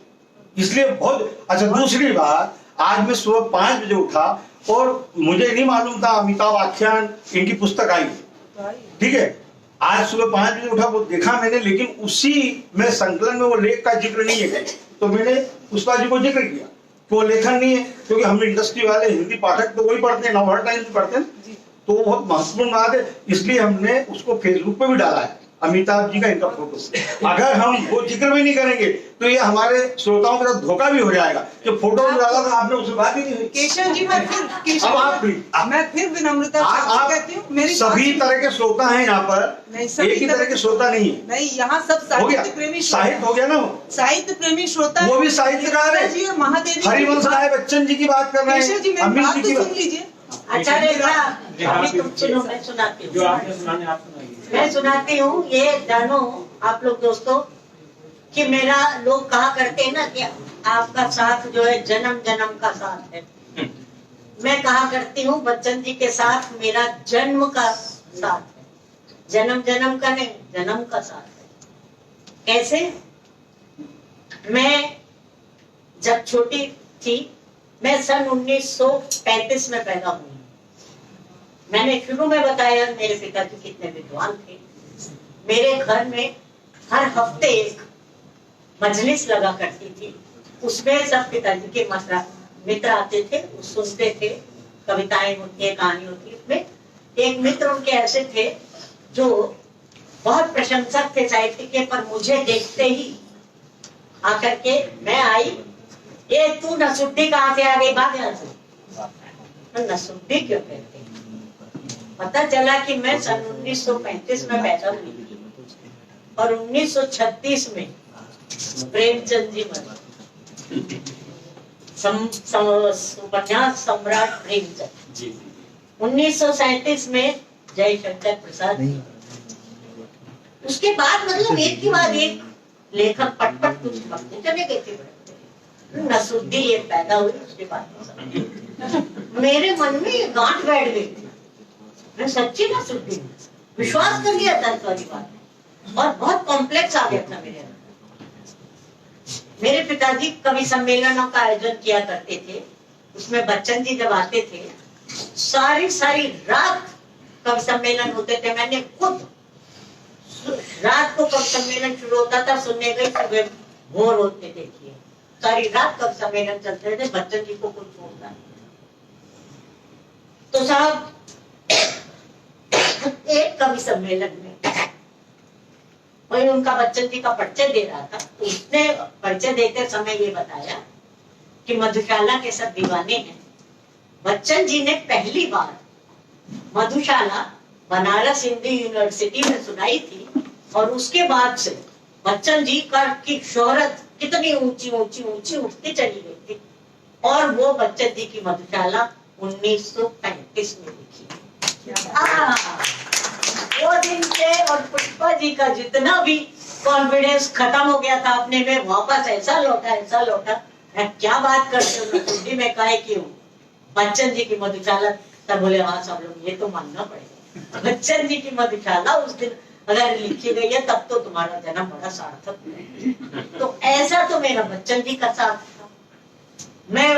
इसलिए बहुत अच्छा। दूसरी बात, आज मैं सुबह 5 बजे उठा और मुझे नहीं मालूम था अमिताभ आख्यान इनकी पुस्तक आई, ठीक है, आज सुबह 5 बजे उठा, वो देखा मैंने, लेकिन उसी में संकलन में वो लेख का जिक्र नहीं है, तो मैंने पुष्पा जी को जिक्र किया कि वो लेखन नहीं है, क्योंकि हम इंडस्ट्री वाले हिंदी पाठक तो वही पढ़ते हैं, नवभारत टाइम्स भी पढ़ते हैं, तो वो बहुत महत्वपूर्ण बात है, इसलिए हमने उसको फेसबुक पे भी डाला है। अमिताभ जी का इनका फोटो। अगर हम वो जिक्र भी नहीं करेंगे तो ये हमारे श्रोताओं के साथ धोखा भी हो जाएगा कि फोटो डाला था आपने, उससे बात ही नहीं हुई। केशव जी अब आप भी मैं फिर विनम्रता से आप कहती हूँ, मेरी सभी तरह के श्रोता हैं यहाँ पर, नहीं, सभी एक ही तरह के श्रोता नहीं है। नहीं, यहाँ सब हो गया, साहित्य प्रेमी साहित्य हो गया ना, वो साहित्य प्रेमी श्रोता वो भी साहित्यकार है। जी और महादेवी हरिवंश राय बच्चन जी की बात कर रहे केशव जी हैं, मेरी अमित बात जी तो की सुन बात। लीजिए। आचार्य अभी तुम सुनो, मैं सुनाती हूँ। मैं सुनाती हूँ, ये जानो आप लोग दोस्तों कि मेरा लोग कहा करते हैं ना कि आपका साथ जो है जन्म जन्म का साथ है। मैं कहा करती हूँ बच्चन जी के साथ मेरा जन्म का साथ है, जन्म जन्म का नहीं, जन्म का साथ है। कैसे? मैं जब छोटी थी, मैं सन 1935 में पैदा हुई। मैंने शुरू में बताया मेरे पिताजी कितने विद्वान थे। मेरे घर में हर हफ्ते एक मजलिस लगा करती थी, उसमें सब पिताजी के मित्र आते थे, सुनते थे, कविताएं होती है, कहानी होती है। उसमें एक मित्र उनके ऐसे थे जो बहुत प्रशंसक थे साहित्य के, पर मुझे देखते ही आकर के मैं आई, ये तू नसुद्दी कहाँ से आ गई, भाग यहाँ से। नसुद्दी क्यों कहते हैं? पता चला कि मैं सन 1935 में पैदा हुई और 1936 में प्रेमचंद जी मरे, उपन्यास सम्राट प्रेमचंद। 1937 में जयशंकर प्रसाद। उसके बाद मतलब एक के बाद एक लेखक पटपट कुछ लिखते चले गए थे। नसरुद्दी ये पैदा हुई, उसके बाद मेरे मन में ये गांठ बैठ गई थी। मैं सच्ची नसरुद्दी विश्वास कर लिया था सारी बात, और बहुत कॉम्प्लेक्स आ गया था मेरे अंदर। मेरे पिताजी कवि सम्मेलनों का आयोजन किया करते थे, उसमें बच्चन जी जब आते थे सारी रात कवि सम्मेलन होते थे। मैंने खुद रात को कवि सम्मेलन शुरू होता था, सुनने गई, सुबह भोर होते देखिए, सारी रात कवि सम्मेलन चलते थे, बच्चन जी को कुछ छोड़ना नहीं। तो साहब एक कवि सम्मेलन में वही उनका बच्चन जी का परिचय दे रहा था, तो उसने परिचय देते समय ये बताया कि मधुशाला के सब दीवाने हैं। बच्चन जी ने पहली बार मधुशाला बनारस हिंदू यूनिवर्सिटी में सुनाई थी, और उसके बाद से बच्चन जी की शोहरत कितनी ऊंची ऊंची ऊंची उठती चली गई थी, और वो बच्चन जी की मधुशाला 1935 में लिखी। वो दिन से और पुष्पा जी का जितना भी कॉन्फिडेंस खत्म हो गया था अपने में, वापस ऐसा लौटा। मैं क्या बात करते हो नसरुद्दी में काहे की हूँ, बच्चन जी की मधुशाला। तब बोले हाँ सब लोग, ये तो मानना पड़ेगा, बच्चन जी की मधुशाला उस दिन अगर लिखी गई है तब तो तुम्हारा जन्म बड़ा सार्थक है। तो ऐसा तो मेरा बच्चन जी का साथ था। मैं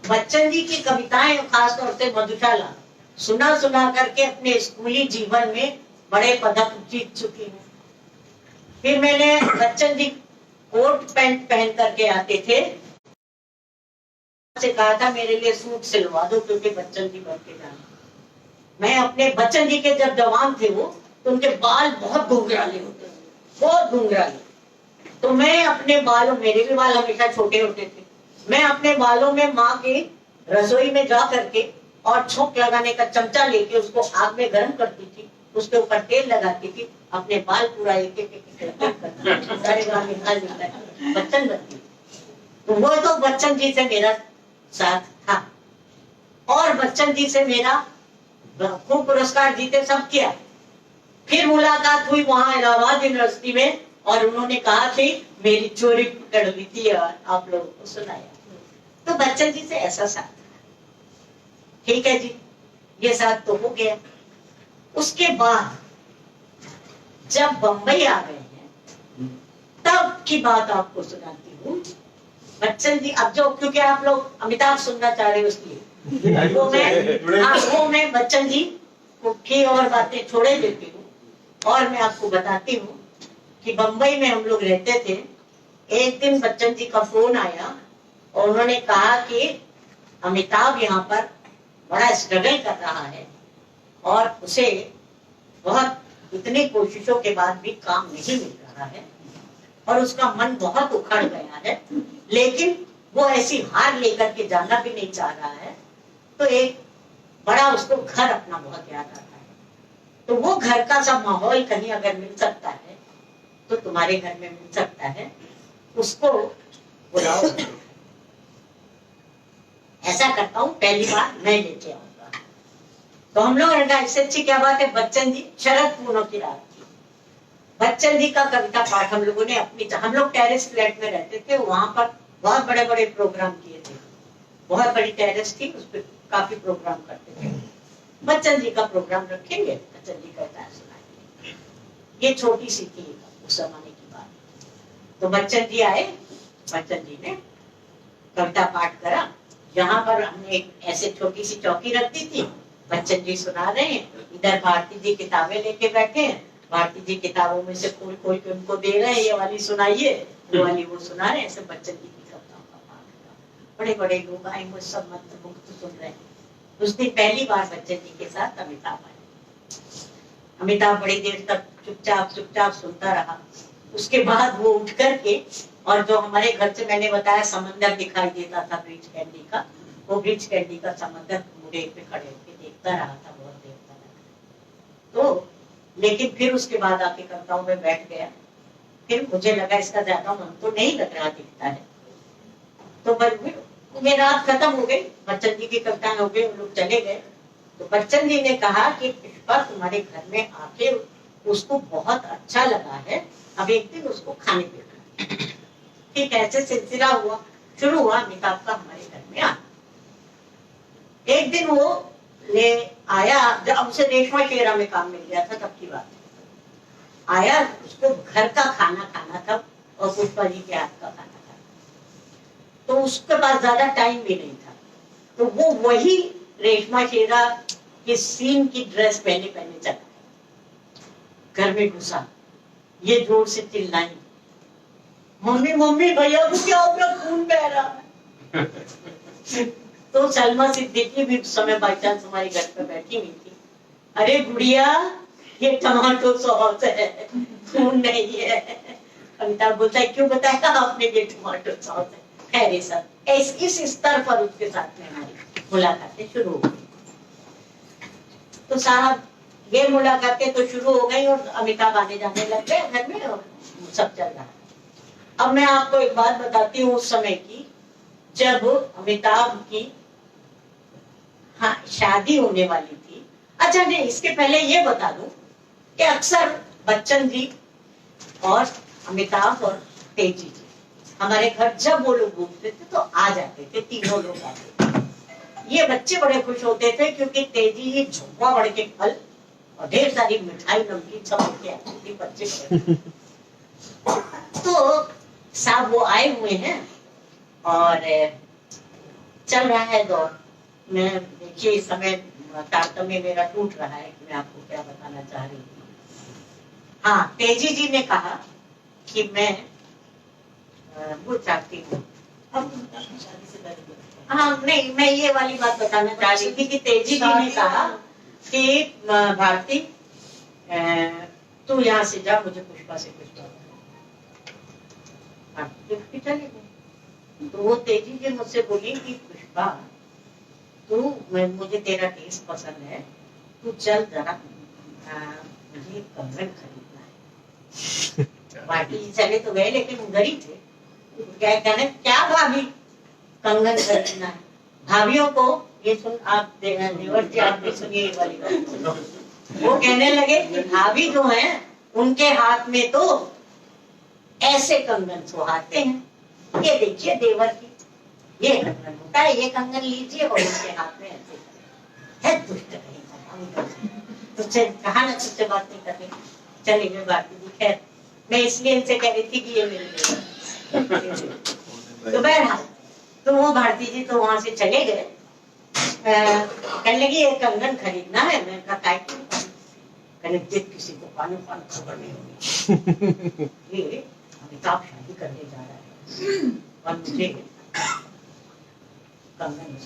बच्चन जी की कविताएं खासतौर से मधुशाला सुना करके अपने स्कूली जीवन में बड़े पदक जीत चुकी हूँ। फिर मैंने बच्चन जी कोट पैंट पहन करके आते थे, से कहा था मेरे लिए सूट सिलवा दो क्योंकि बच्चन जी बन के जाना। मैं अपने बच्चन जी के जब जवान थे वो, तो उनके बाल बहुत घुंघराले होते, बहुत घुंघराले। तो मैं अपने बालों, मेरे भी बाल हमेशा छोटे होते थे, मैं अपने बालों में माँ की रसोई में जा करके और छोंक लगाने का चमचा लेके उसको आग में गर्म करती थी, उसके ऊपर तेल लगाती थी, अपने बाल पूरा एक बच्चन बनती। तो वो तो बच्चन जी से मेरा साथ था, और बच्चन जी से मेरा खूब पुरस्कार जीते, सब किया। फिर मुलाकात हुई वहां इलाहाबाद यूनिवर्सिटी में, और उन्होंने कहा कि मेरी चोरी पकड़ ली थी और आप लोगों को सुनाया। तो बच्चन जी से ऐसा साथ था। ठीक है जी, ये साथ तो हो गया। उसके बाद जब बंबई आ गए हैं तब की बात आपको सुनाती हूँ। बच्चन जी अब जो, क्योंकि आप लोग अमिताभ सुनना चाह रहे हो इसलिए वो मैं बच्चन जी की और बातें छोड़े देती हूँ, और मैं आपको बताती हूँ कि बंबई में हम लोग रहते थे। एक दिन बच्चन जी का फोन आया और उन्होंने कहा कि अमिताभ यहाँ पर बड़ा स्ट्रगल कर रहा है और उसे बहुत इतनी कोशिशों के बाद भी काम नहीं मिल रहा है और उसका मन बहुत उखड़ गया है, लेकिन वो ऐसी हार लेकर के जाना भी नहीं चाह रहा है, तो एक बड़ा उसको घर अपना बहुत याद आता है। तो वो घर का सब माहौल कहीं अगर मिल सकता है तो तुम्हारे घर में मिल सकता है, उसको बुलाओ। ऐसा करता हूँ, पहली बार मैं लेके आऊंगा। तो हम लोग ने कहा इससे अच्छी क्या बात है, बच्चन जी शरद पूर्णिमा की रात की बच्चन जी का कविता पाठ हम लोगों ने हम लोग टेरेस फ्लैट में रहते थे, वहां पर बहुत बड़े बड़े प्रोग्राम किए थे, बहुत बड़ी टेरेस थी, उस पर काफी प्रोग्राम करते थे। बच्चन जी का प्रोग्राम रखेंगे, बच्चन जी कविता सुनाएंगे। ये छोटी सी थी उस जमाने की बात। तो बच्चन जी आए, बच्चन जी ने कविता पाठ करा। यहाँ पर हमने एक ऐसे छोटी सी चौकी रख दी थी, बच्चन जी सुना रहे हैं, इधर भारती जी किताबें लेके बैठे हैं, भारती जी किताबों में से खोल खोल के उनको दे रहे हैं, ये वाली सुनाइए, वो वाली वो सुना रहे हैं। ऐसे बच्चन जी की कविताओं का पाठ हुआ। बड़े बड़े लोग आए, वो सब मंत्रमुग्ध सुन रहे हैं। उस दिन पहली बार बच्चन जी के साथ अमिताभ आए। अमिताभ बड़ी देर तक चुपचाप चुपचाप सुनता रहा। उसके बाद वो उठ करके, और जो हमारे घर से मैंने बताया समंदर दिखाई देता था ब्रिज कैंडी का, वो ब्रिज कैंडी का समंदर मुड़े पे खड़े होकर देखता रहा था बहुत देर तक। तो लेकिन फिर उसके बाद आके कविताओं में बैठ गया। फिर मुझे लगा इसका ज्यादा मन तो नहीं लग रहा दिखता है, तो मेरी रात खत्म हो गई, बच्चन जी की कविताएं हो गई, लोग चले गए। तो बच्चन जी ने कहा कि पुष्पा तुम्हारे घर में आके उसको बहुत अच्छा लगा है, अब एक दिन उसको खाने पीना। ठीक है, ऐसे सिलसिला हुआ, शुरू हुआ अमिताभ का हमारे घर में आना। एक दिन वो ले आया, जब उसे रेशमा शेरा में काम मिल गया था तब की बात है। आया, उसको घर का खाना खाना था और पुष्पा जी के हाथ का खाना था, तो उसके पास ज्यादा टाइम भी नहीं था। तो वो वही रेशमा शेरा की सीन की ड्रेस पहने पहने चला घर में घुसा। ये जोर से चिल्लाई, मम्मी मम्मी भैया को क्या हो गया, खून बह रहा है। तो सलमा सिद्दीकी भी उस समय बाई चांस हमारे घर पे बैठी हुई थी। अरे गुड़िया, ये टमाटो सॉस है, खून नहीं है। अमिताभ बोलता है क्यों बताया आपने, ये टमाटो सॉस है। खैर सब इस स्तर पर उसके साथ में हमारी मुलाकातें शुरू हो गई। तो साहब ये मुलाकातें तो शुरू हो गई और अमिताभ आने जाने लग गए घर में और सब चल रहा। अब मैं आपको एक बात बताती हूँ उस समय की, जब अमिताभ की शादी होने वाली थी। अच्छा नहीं, इसके पहले ये बता दूं कि अक्सर बच्चन जी और अमिताभ और तेजी जी हमारे घर जब वो लोग घूमते थे तो आ जाते थे, तीनों लोग आते थे। ये बच्चे बड़े खुश होते थे क्योंकि तेजी जी झुम्पा भर के फल और ढेर सारी मिठाई नमकीन सब लेके आती थी बच्चे। तो साहब वो आए हुए हैं और चल रहा है दौर। मैं देखिए इस समय तारतम्य मेरा टूट रहा है कि मैं आपको क्या बताना चाह रही हूँ। हाँ, तेजी जी ने कहा कि मैं वो चाहती हूँ, हाँ नहीं, मैं ये वाली बात बताना चाह रही थी कि तेजी जी ने कहा कि भारती तू यहाँ से जा, मुझे पुष्पा से कुछ चले गए। तो वो तेजी जी मुझसे बोली कि पुष्पा मुझे तेरा टेस्ट पसंद है, तू चल जरा, मुझे कंगन खरीदना है। बाकी चले तो गए लेकिन उधर ही थे। क्या कहने, क्या भाभी कंगन खरीदना है? भाभियों को ये सुन, आप देवर जी आप भी सुनिए ये वाली बात। वो कहने लगे कि भाभी जो है उनके हाथ में तो ऐसे कंगन सुहाते हैं। ये देखिए देवर की ये कंगन होता है, ये कंगन लीजिए और उनके हाथ में ऐसे है। दुष्ट नहीं, तुझसे कहा ना तुझसे बात नहीं करनी, चले गए भारती जी। खैर मैं इसलिए इनसे कह रही थी कि ये मेरे तो बहरहाल, तो वो भारती जी तो वहां से चले गए। कहने लगी ये कंगन खरीदना है। मैं कहा काय क्यों? कहने किसी को पानी खबर नहीं होगी, ये अमिताभ शादी करने जा रहा है और मुझे कंगन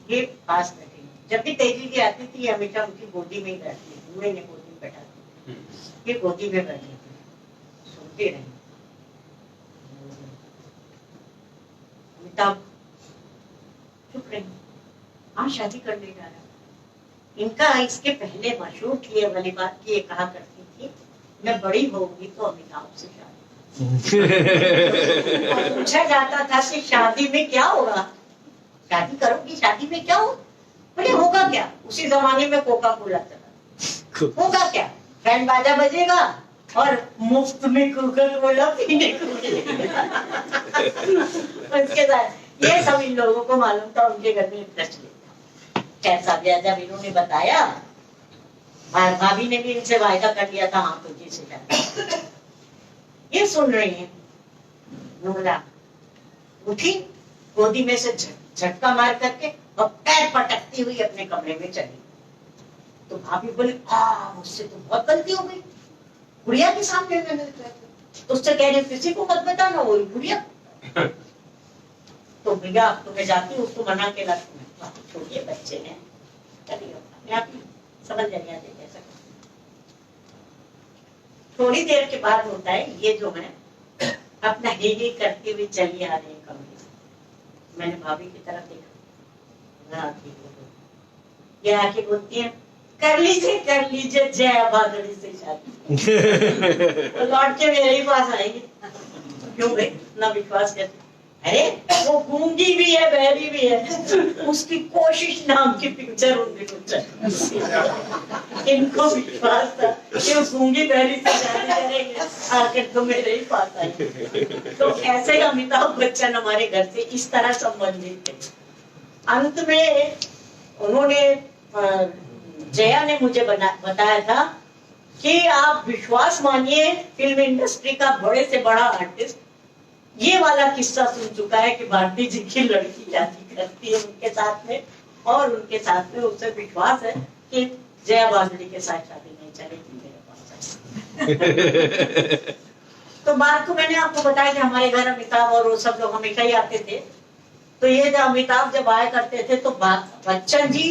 ये पास बैठे। जब भी तेजी जी आती थी हमेशा उनकी गोदी में ही बैठती थी, मैंने गोदी में बैठा ये गोदी में बैठे थे, सुनते रहे। अमिताभ चुप रहे, हाँ शादी करने जा रहा। इनका इसके पहले मशहूर किए वाली बात की ये कहा करती थी, मैं बड़ी होगी तो अमिताभ से शादी। पूछा जाता था कि शादी में क्या होगा, शादी करोगी, शादी में क्या हो, बोले होगा क्या, उसी जमाने में कोका कोला चला, होगा क्या, बैंड बाजा बजेगा और मुफ्त में कोका कोला पीने को मिलेगा। उसके साथ ये सब इन लोगों को मालूम था, उनके घर में इंटरेस्ट लेता। कैसा ब्याह, जब इन्होंने बताया, भाभी ने भी इनसे वायदा कर लिया था, हाँ तुझे से जाना। ये सुन रही है, नूरा उठी, गोदी में से झटका मार करके और पैर पटकती हुई अपने कमरे में चली। तो भाभी बोली, मुझसे तो बहुत गलती हो गई, गुड़िया के सामने मैंने तो उससे कह रही किसी को मत बताना, वो गुड़िया। तो भैया तो मैं जाती हूँ, उसको मना के लाती हूँ, छोटे बच्चे हैं, चलिए अपने आप ही समझ जाइए जैसा। थोड़ी देर के बाद होता है, ये जो है अपना ही करती हुई चली आ रही है कमरे से। मैंने भाभी की तरफ देखा, ये आके बोलती है, कर लीजिए जया भादड़ी से शादी। तो लौट के मेरे ही पास आएगी, क्यों भाई इतना विश्वास करती, अरे वो गूंगी भी है, बहरी भी है, उसकी कोशिश नाम की पिक्चर उनके कुछ इनको विश्वास था कि वो गूंगी बहरी से शादी करेंगे, आकर तो मेरे ही पास आएंगे। तो ऐसे अमिताभ बच्चन हमारे घर से इस तरह संबंधित थे। अंत में उन्होंने, जया ने मुझे बताया था कि आप विश्वास मानिए, फिल्म इंडस्ट्री का बड़े से बड़ा आर्टिस्ट ये वाला किस्सा सुन चुका है कि भारती जी की लड़की शादी करती है उनके साथ में, और उनके साथ में उसे विश्वास है कि जया भादड़ी के साथ शादी नहीं चलेगी मेरे पास। तो बात को मैंने आपको बताया कि हमारे घर अमिताभ और वो सब लोग हमेशा ही आते थे। तो ये जब अमिताभ जब आया करते थे तो बच्चन जी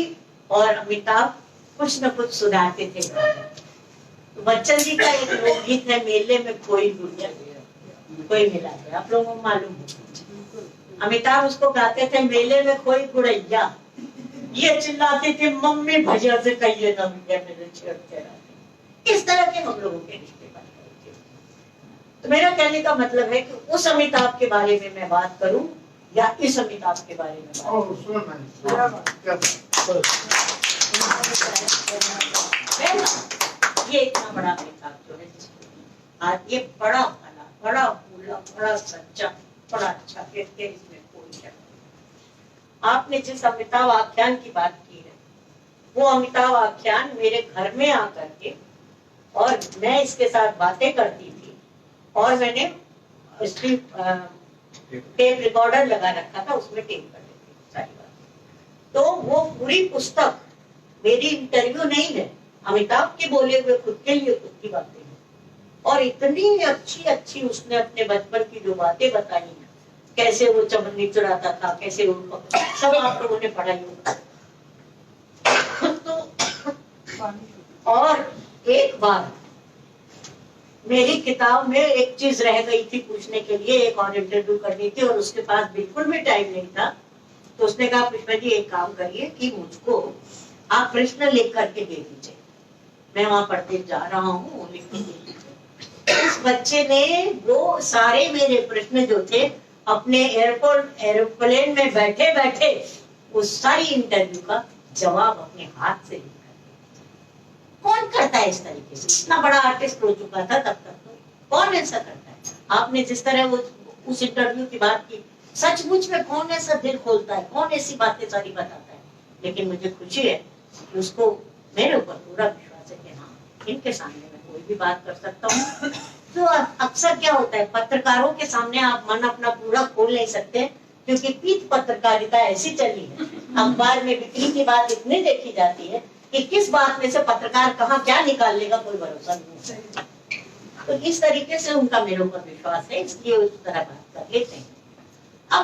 और अमिताभ कुछ न कुछ सुनाते थे। तो बच्चन जी का एक लोकगीत है, मेले में कोई गुड़िया कोई मिला है, आप लोगों को मालूम है। अमिताभ उसको गाते थे, मेले में कोई गुड़ैया, ये चिल्लाते थे, मम्मी भैया से कहिए ना भैया मेरे छेड़ते रहते। इस तरह के हम लोगों के रिश्ते बन गए थे। तो मेरा कहने का मतलब है कि उस अमिताभ के बारे में मैं बात करूं या इस अमिताभ के बारे में ये इतना बड़ा अमिताभ जो है, आज ये बड़ा बड़ा सच्चा, बड़ा अच्छा व्यक्ति, इसमें कोई शक नहीं। आपने जिस अमिताभ आख्यान की बात की है, वो अमिताभ आख्यान मेरे घर में आकर के, और मैं इसके साथ बातें करती थी, और मैंने इसकी टेप रिकॉर्डर लगा रखा था, उसमें टेप कर देती थी सारी बात। तो वो पूरी पुस्तक मेरी इंटरव्यू नहीं है, अमिताभ के बोले हुए खुद के लिए खुद की बातें, और इतनी अच्छी उसने अपने बचपन की जो बातें बताई हैं, कैसे वो चमन्नी चुराता था, कैसे वो सब आप लोगों ने पढ़ा ही होगा। तो और एक बार मेरी किताब में एक चीज रह गई थी पूछने के लिए, एक और इंटरव्यू करनी थी, और उसके पास बिल्कुल भी टाइम नहीं था। तो उसने कहा, पुष्पा जी एक काम करिए कि मुझको आप प्रश्न लिख करके दे दीजिए, मैं वहां पढ़ते जा रहा हूँ, लिख के दे दीजिए। उस बच्चे ने वो सारे मेरे प्रश्न जो थे अपने एरोप्लेन में बैठे बैठे उस सारी इंटरव्यू का जवाब अपने हाथ से लिखा। कौन करता है इस तरीके से? इतना बड़ा आर्टिस्ट हो चुका था तब तक, तो कौन ऐसा करता है? आपने जिस तरह वो उस इंटरव्यू की बात की, सचमुच में कौन ऐसा दिल खोलता है, कौन ऐसी बातें सारी बताता है? लेकिन मुझे खुशी है कि उसको मेरे ऊपर पूरा विश्वास है कि हाँ, इनके सामने कोई भी बात कर सकता हूँ। तो अक्सर क्या होता है, पत्रकारों के सामने आप मन अपना पूरा खोल नहीं सकते, क्योंकि पीठ पत्रकारिता ऐसी चली है, अखबार में बिक्री की बात इतनी देखी जाती है कि किस बात में से पत्रकार कहाँ क्या निकाल लेगा कोई भरोसा नहीं है। तो इस तरीके से उनका मेरे ऊपर विश्वास है, इसलिए उस तरह बात कर लेते हैं। अब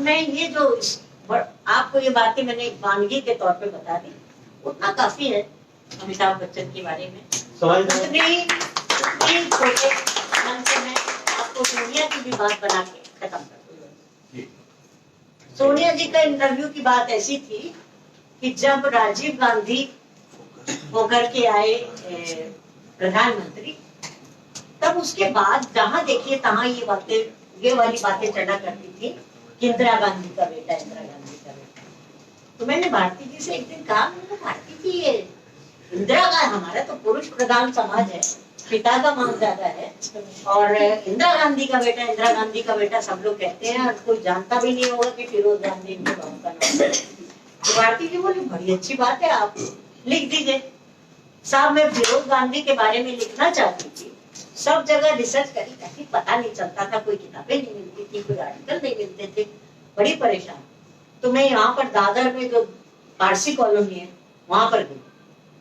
मैं ये जो आपको ये बातें मैंने वानगी के तौर पे बता दी, उतना काफी है अमिताभ बच्चन के बारे में। उतनी छोटे मन से मैं आपको सोनिया की भी बात बना के खत्म कर दूंगी। सोनिया जी का इंटरव्यू की बात ऐसी थी कि जब राजीव गांधी होकर के आए प्रधानमंत्री, तब उसके बाद जहां देखिए तहां ये वाली बातें चला करती थी कि इंदिरा गांधी का बेटा, इंदिरा गांधी का बेटा। तो मैंने भारती जी से एक दिन कहा, भारती जी ये इंदिरा का, हमारा तो पुरुष प्रधान समाज है, पिता का मान ज्यादा है, और इंदिरा गांधी का बेटा, इंदिरा गांधी का बेटा सब लोग कहते हैं, और कोई जानता भी नहीं होगा कि फिरोज गांधी इनके बाप का नाम है। तो भारती जी बोली बड़ी अच्छी बात है, आप लिख दीजिए। साहब मैं फिरोज गांधी के बारे में लिखना चाहती थी, सब जगह रिसर्च करी, कहीं पता नहीं चलता था, कोई किताबें नहीं मिलती थी, कोई आर्टिकल नहीं मिलते थे, बड़ी परेशान। तो मैं यहाँ पर दादर में जो पारसी कॉलोनी है वहां पर गई,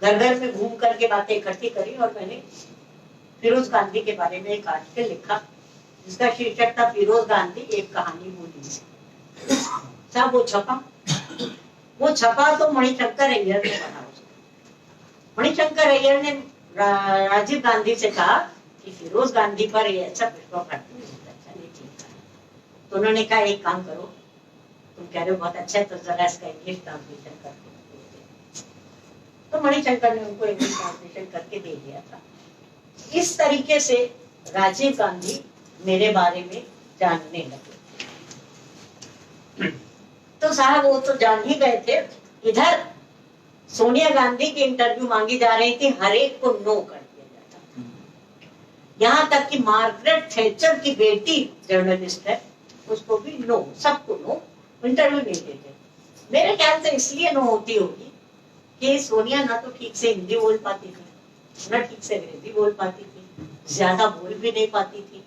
घर घर में घूम करके बातें इकट्ठी करी, और मैंने फिरोज गांधी के बारे में एक आर्टिकल लिखा जिसका शीर्षक था फिरोज गांधी एक कहानी बोली। साहब वो छपा तो मणिशंकर अय्यर ने पढ़ा उसको। मणिशंकर अय्यर ने राजीव गांधी से कहा कि फिरोज गांधी पर ये अच्छा पुष्पा भारती अच्छा नहीं ठीक है। तो उन्होंने कहा एक काम करो, तुम कह रहे हो बहुत अच्छा है, तो जरा इसका इंग्लिश ट्रांसलेशन कर दो। तो मणिशंकर ने उनको इंग्लिश ट्रांसलेशन करके दे दिया था। इस तरीके से राजीव गांधी मेरे बारे में जानने लगे। तो साहब वो तो जान ही गए थे। इधर सोनिया गांधी की इंटरव्यू मांगी जा रही थी, हर एक को नो कर दिया जाता, यहाँ तक कि मार्गरेट थैचर की बेटी जर्नलिस्ट है, उसको भी नो, सबको नो, इंटरव्यू नहीं देते। मेरे ख्याल से इसलिए नो होती होगी कि सोनिया ना तो ठीक से हिंदी बोल पाती थी, ना ठीक से अंग्रेजी बोल पाती थी, ज्यादा बोल भी नहीं पाती थी।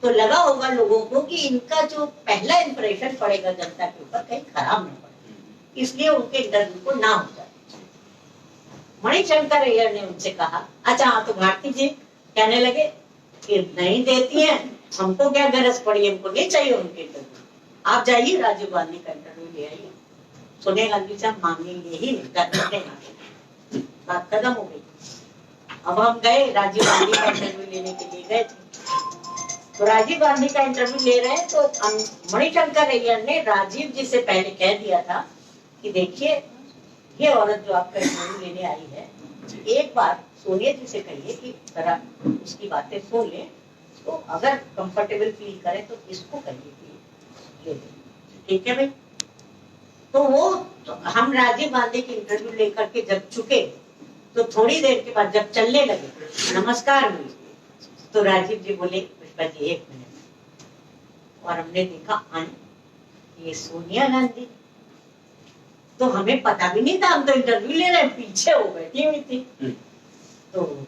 तो लगा होगा लोगों को कि इनका जो पहला इंप्रेशन पड़ेगा जनता के ऊपर कहीं खराब नहीं पड़ेगा, इसलिए उनके इंटरव्यू को ना हो जाए। मणिशंकर अय्यर ने उनसे कहा, अच्छा हाँ, तो भारती जी कहने लगे कि नहीं देती हैं, हमको क्या गरज पड़ी, हमको नहीं चाहिए उनके इंटरव्यू, आप जाइए राजीव गांधी का इंटरव्यू ले आइए। सोनिया गांधी से हम मांगेंगे ही नहीं, बात खत्म हो गई। अब हम गए राजीव गांधी का इंटरव्यू लेने के लिए गए थे, तो राजीव गांधी का इंटरव्यू ले रहे हैं, तो मणिशंकर अय्यर ने राजीव जी से पहले कह दिया था कि देखिए ये औरत जो आपका इंटरव्यू लेने आई है, एक बार सोनिया जी से कहिए कि जरा उसकी बातें सुन ले, तो अगर कंफर्टेबल फील करे तो इसको कहिए कि ले ले, ठीक है भाई। तो वो तो हम राजीव गांधी की इंटरव्यू लेकर के जब चुके, तो थोड़ी देर के बाद जब चलने लगे, नमस्कार हुई, तो राजीव जी बोले पुष्पा जी एक मिनट, और हमने देखा ये सोनिया गांधी, तो हमें पता भी नहीं था, हम तो इंटरव्यू ले रहे हैं, पीछे वो बैठी हुई थी। तो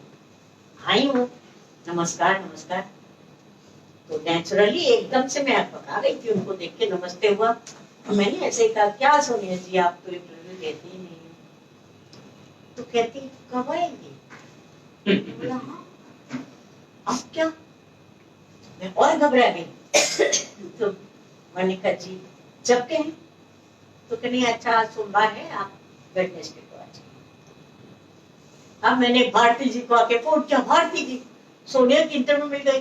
आई वो नमस्कार नमस्कार, तो नेचुरली एकदम से मैं पका गई थी, उनको देख के नमस्ते हुआ। तो मैंने ऐसे ही कहा, क्या सोनिया जी आप तो इंटरव्यू देती ही नहीं। तो कहती कब आएंगी? बोला हाँ, अब क्या? मैं और घबरा गई। तो मैंने कहा जी जब कहें। तो कहनी अच्छा सोमवार है, आप वेडनेसडे को आ जाइए। अब मैंने भारती जी को आके फोन किया, भारती जी सोनिया की इंटरव्यू मिल गई।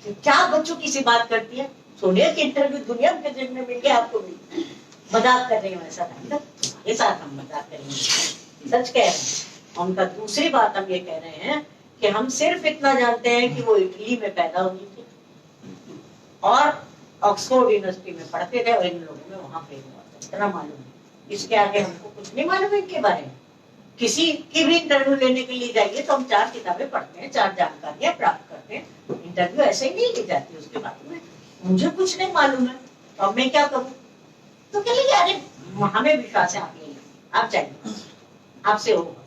क्या बच्चों की सी बात करती है, सोनिया की इंटरव्यू दुनिया के जन में मिल गया, आपको मिल, मजाक कर रही हूँ ऐसा नहीं, तुम्हारे साथ हम मजाक करेंगे, सच कह रहे हैं। उनका दूसरी बात हम ये कह रहे हैं कि हम सिर्फ इतना जानते हैं कि वो इटली में पैदा हुई थी और ऑक्सफोर्ड यूनिवर्सिटी में पढ़ते थे, और इन लोगों में वहां प्रेम हुआ था, इतना मालूम है। इसके आगे हमको कुछ नहीं मालूम है इनके बारे में। किसी की भी इंटरव्यू लेने के लिए जाइए तो हम 4 किताबें पढ़ते हैं, 4 जानकारियां प्राप्त करते हैं, इंटरव्यू ऐसे ही नहीं ली जाती उसके बारे में। मुझे कुछ नहीं मालूम है, तो अब मैं क्या करूं? तो कह लीजिए अरे हमें विश्वास है, आप ले लीजिए, आप चाहिए, आपसे होगा।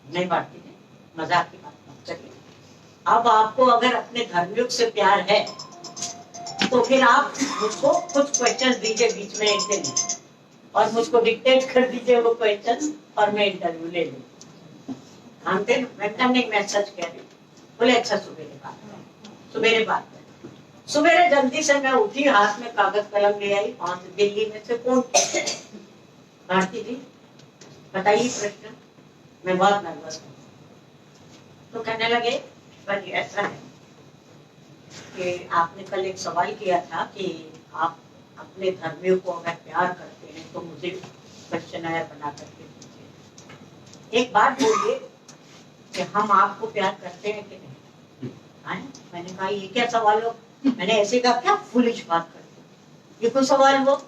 नहीं बांटती है, मजाक की बात मत करिए। अब आपको अगर अपने धर्मयुग से प्यार है तो फिर आप मुझको कुछ क्वेश्चंस दीजिए बीच में एक दिन, और मुझको डिक्टेट कर दीजिए वो क्वेश्चंस, और मैं इंटरव्यू ले लूं। मानते मैं सच कह रही हूँ। बोले अच्छा सुबेरे बात करें। सुबेरे जल्दी से मैं उठी, हाथ में कागज कलम ले आई, 5 दिल्ली में से फोन, भारती जी बताइए प्रश्न, मैं बहुत नर्वस हूँ। तो कहने लगे भाई ऐसा है कि आपने कल एक सवाल किया था कि आप अपने धर्मियों को अगर प्यार करते हैं तो मुझे क्वेश्चनर बना करके दीजिए। एक बात बोलिए कि हम आपको प्यार करते हैं कि नहीं? हाँ? मैंने कहा ये क्या सवाल हो? मैंने ऐसे कहा क्या फुलिश बात करते हो? ये कोई सवाल हो?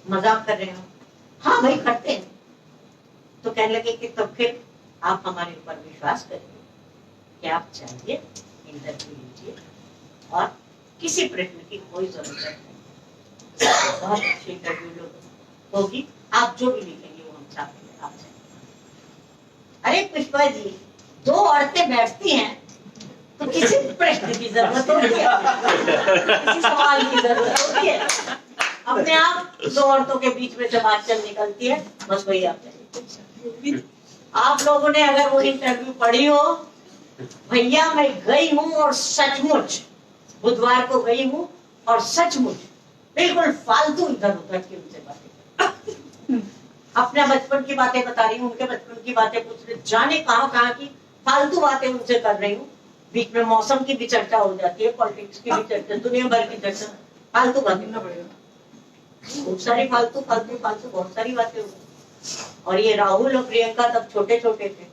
मजाक कर रहे हो? हाँ भाई करते हैं। तो कहने लगे कि तब फिर आप हमारे ऊपर विश्वास करिए कि आप चाहिए इंटरव्यू लीजिए और किसी प्रश्न की कोई जरूरत नहीं, बहुत अच्छी इंटरव्यू होगी, आप जो भी लिखेंगे वो हम चाहेंगे आप चाहिए। अरे पुष्पा जी, दो औरतें बैठती हैं तो किसी प्रश्न की जरूरत होती है, किसी सवाल की जरूरत होती है, अपने आप दो औरतों के बीच में जब बात चल निकलती है, बस वही आप चाहिए। आप लोगों ने अगर वो इंटरव्यू पढ़ी हो, भैया मैं गई हूँ और सचमुच बुधवार को गई हूँ और सचमुच बिल्कुल फालतू इधर उधर की उनसे बातें अपने बचपन की बातें बता रही हूँ, उनके बचपन की बातें पूछ रही, जाने कहाँ की फालतू बातें उनसे कर रही हूँ। बीच में मौसम की भी चर्चा हो जाती है, पॉलिटिक्स की भी चर्चा, दुनिया भर की चर्चा, फालतू बातें बहुत सारी फालतू फालतू फालतू बहुत सारी बातें हुई। और ये राहुल और प्रियंका तब छोटे छोटे थे,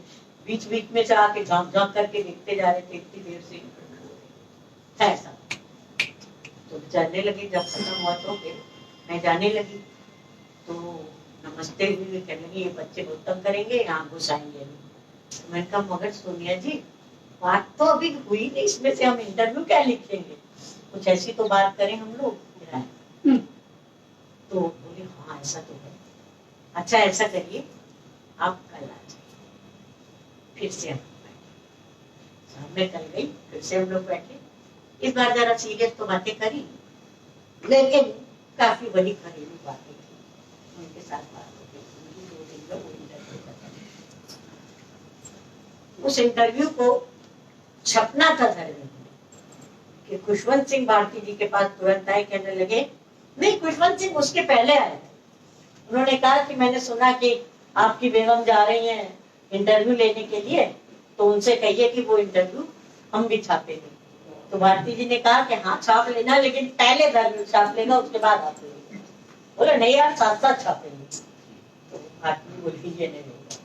बीच बीच में से आके झांक झांक करके देखते जा रहे थे इतनी देर से ऐसा। तो जाने लगे, जब खत्म हुआ तो फिर मैं जाने लगी तो नमस्ते हुई, कहने लगी ये बच्चे बहुत तंग करेंगे, यहाँ घुसाएंगे। तो मैंने कहा मगर सोनिया जी बात तो अभी हुई नहीं, इसमें से हम इंटरव्यू क्या लिखेंगे, कुछ ऐसी तो बात करें हम लोग। तो बोले हाँ ऐसा तो है, अच्छा ऐसा करिए आप कल आ जाइए। फिर से हम बैठे, मैं कल गई, फिर से हम लोग बैठे, इस बार जरा सीरियस तो बातें करी, लेकिन काफी बड़ी घरेलू बातें थी, उनके साथ बात हो गई। 2 दिन का वो इंटरव्यू करता, उस इंटरव्यू को छपना था धर्म कि खुशवंत सिंह भारती जी के पास तुरंत आए, कहने लगे नहीं खुशवंत सिंह उसके पहले आए थे। उन्होंने कहा कि मैंने सुना कि आपकी बेगम जा रही हैं इंटरव्यू लेने के लिए, तो उनसे कहिए कि वो इंटरव्यू हम भी छापेंगे। तो भारती जी ने कहा कि हाँ छाप लेना, लेकिन पहले धर्म छाप लेगा उसके बाद आप लेंगे। बोले नहीं यार साथ साथ छापेंगे। तो भारती जी बोली ये नहीं होगा,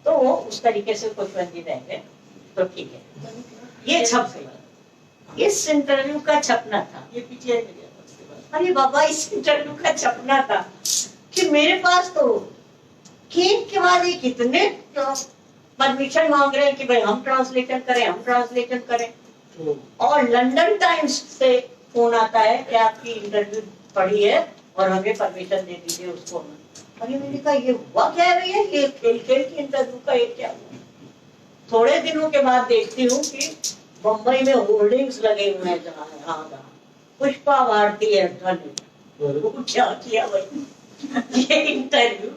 तो वो उस तरीके से खुशवंत जी रह गए। तो ठीक है, ये छप गई। इस इंटरव्यू का छपना था, ये पीछे अरे बाबा इस इंटरव्यू का छपना था कि मेरे पास तो एक के बाद एक इतने परमिशन मांग रहे हैं कि भाई हम ट्रांसलेशन करें, हम ट्रांसलेशन करें। और लंदन टाइम्स से फोन आता है कि आपकी इंटरव्यू पढ़ी है और हमें परमिशन दे दीजिए उसको। अरे मैंने कहा ये हुआ क्या है भैया, ये खेल खेल की इंटरव्यू का ये क्या हुआ। थोड़े दिनों के बाद देखती हूँ कि बम्बई में होर्डिंग्स लगे हुए हैं जहाँ जहाँ पुष्पा भारती है, क्या किया भाई ये इंटरव्यू।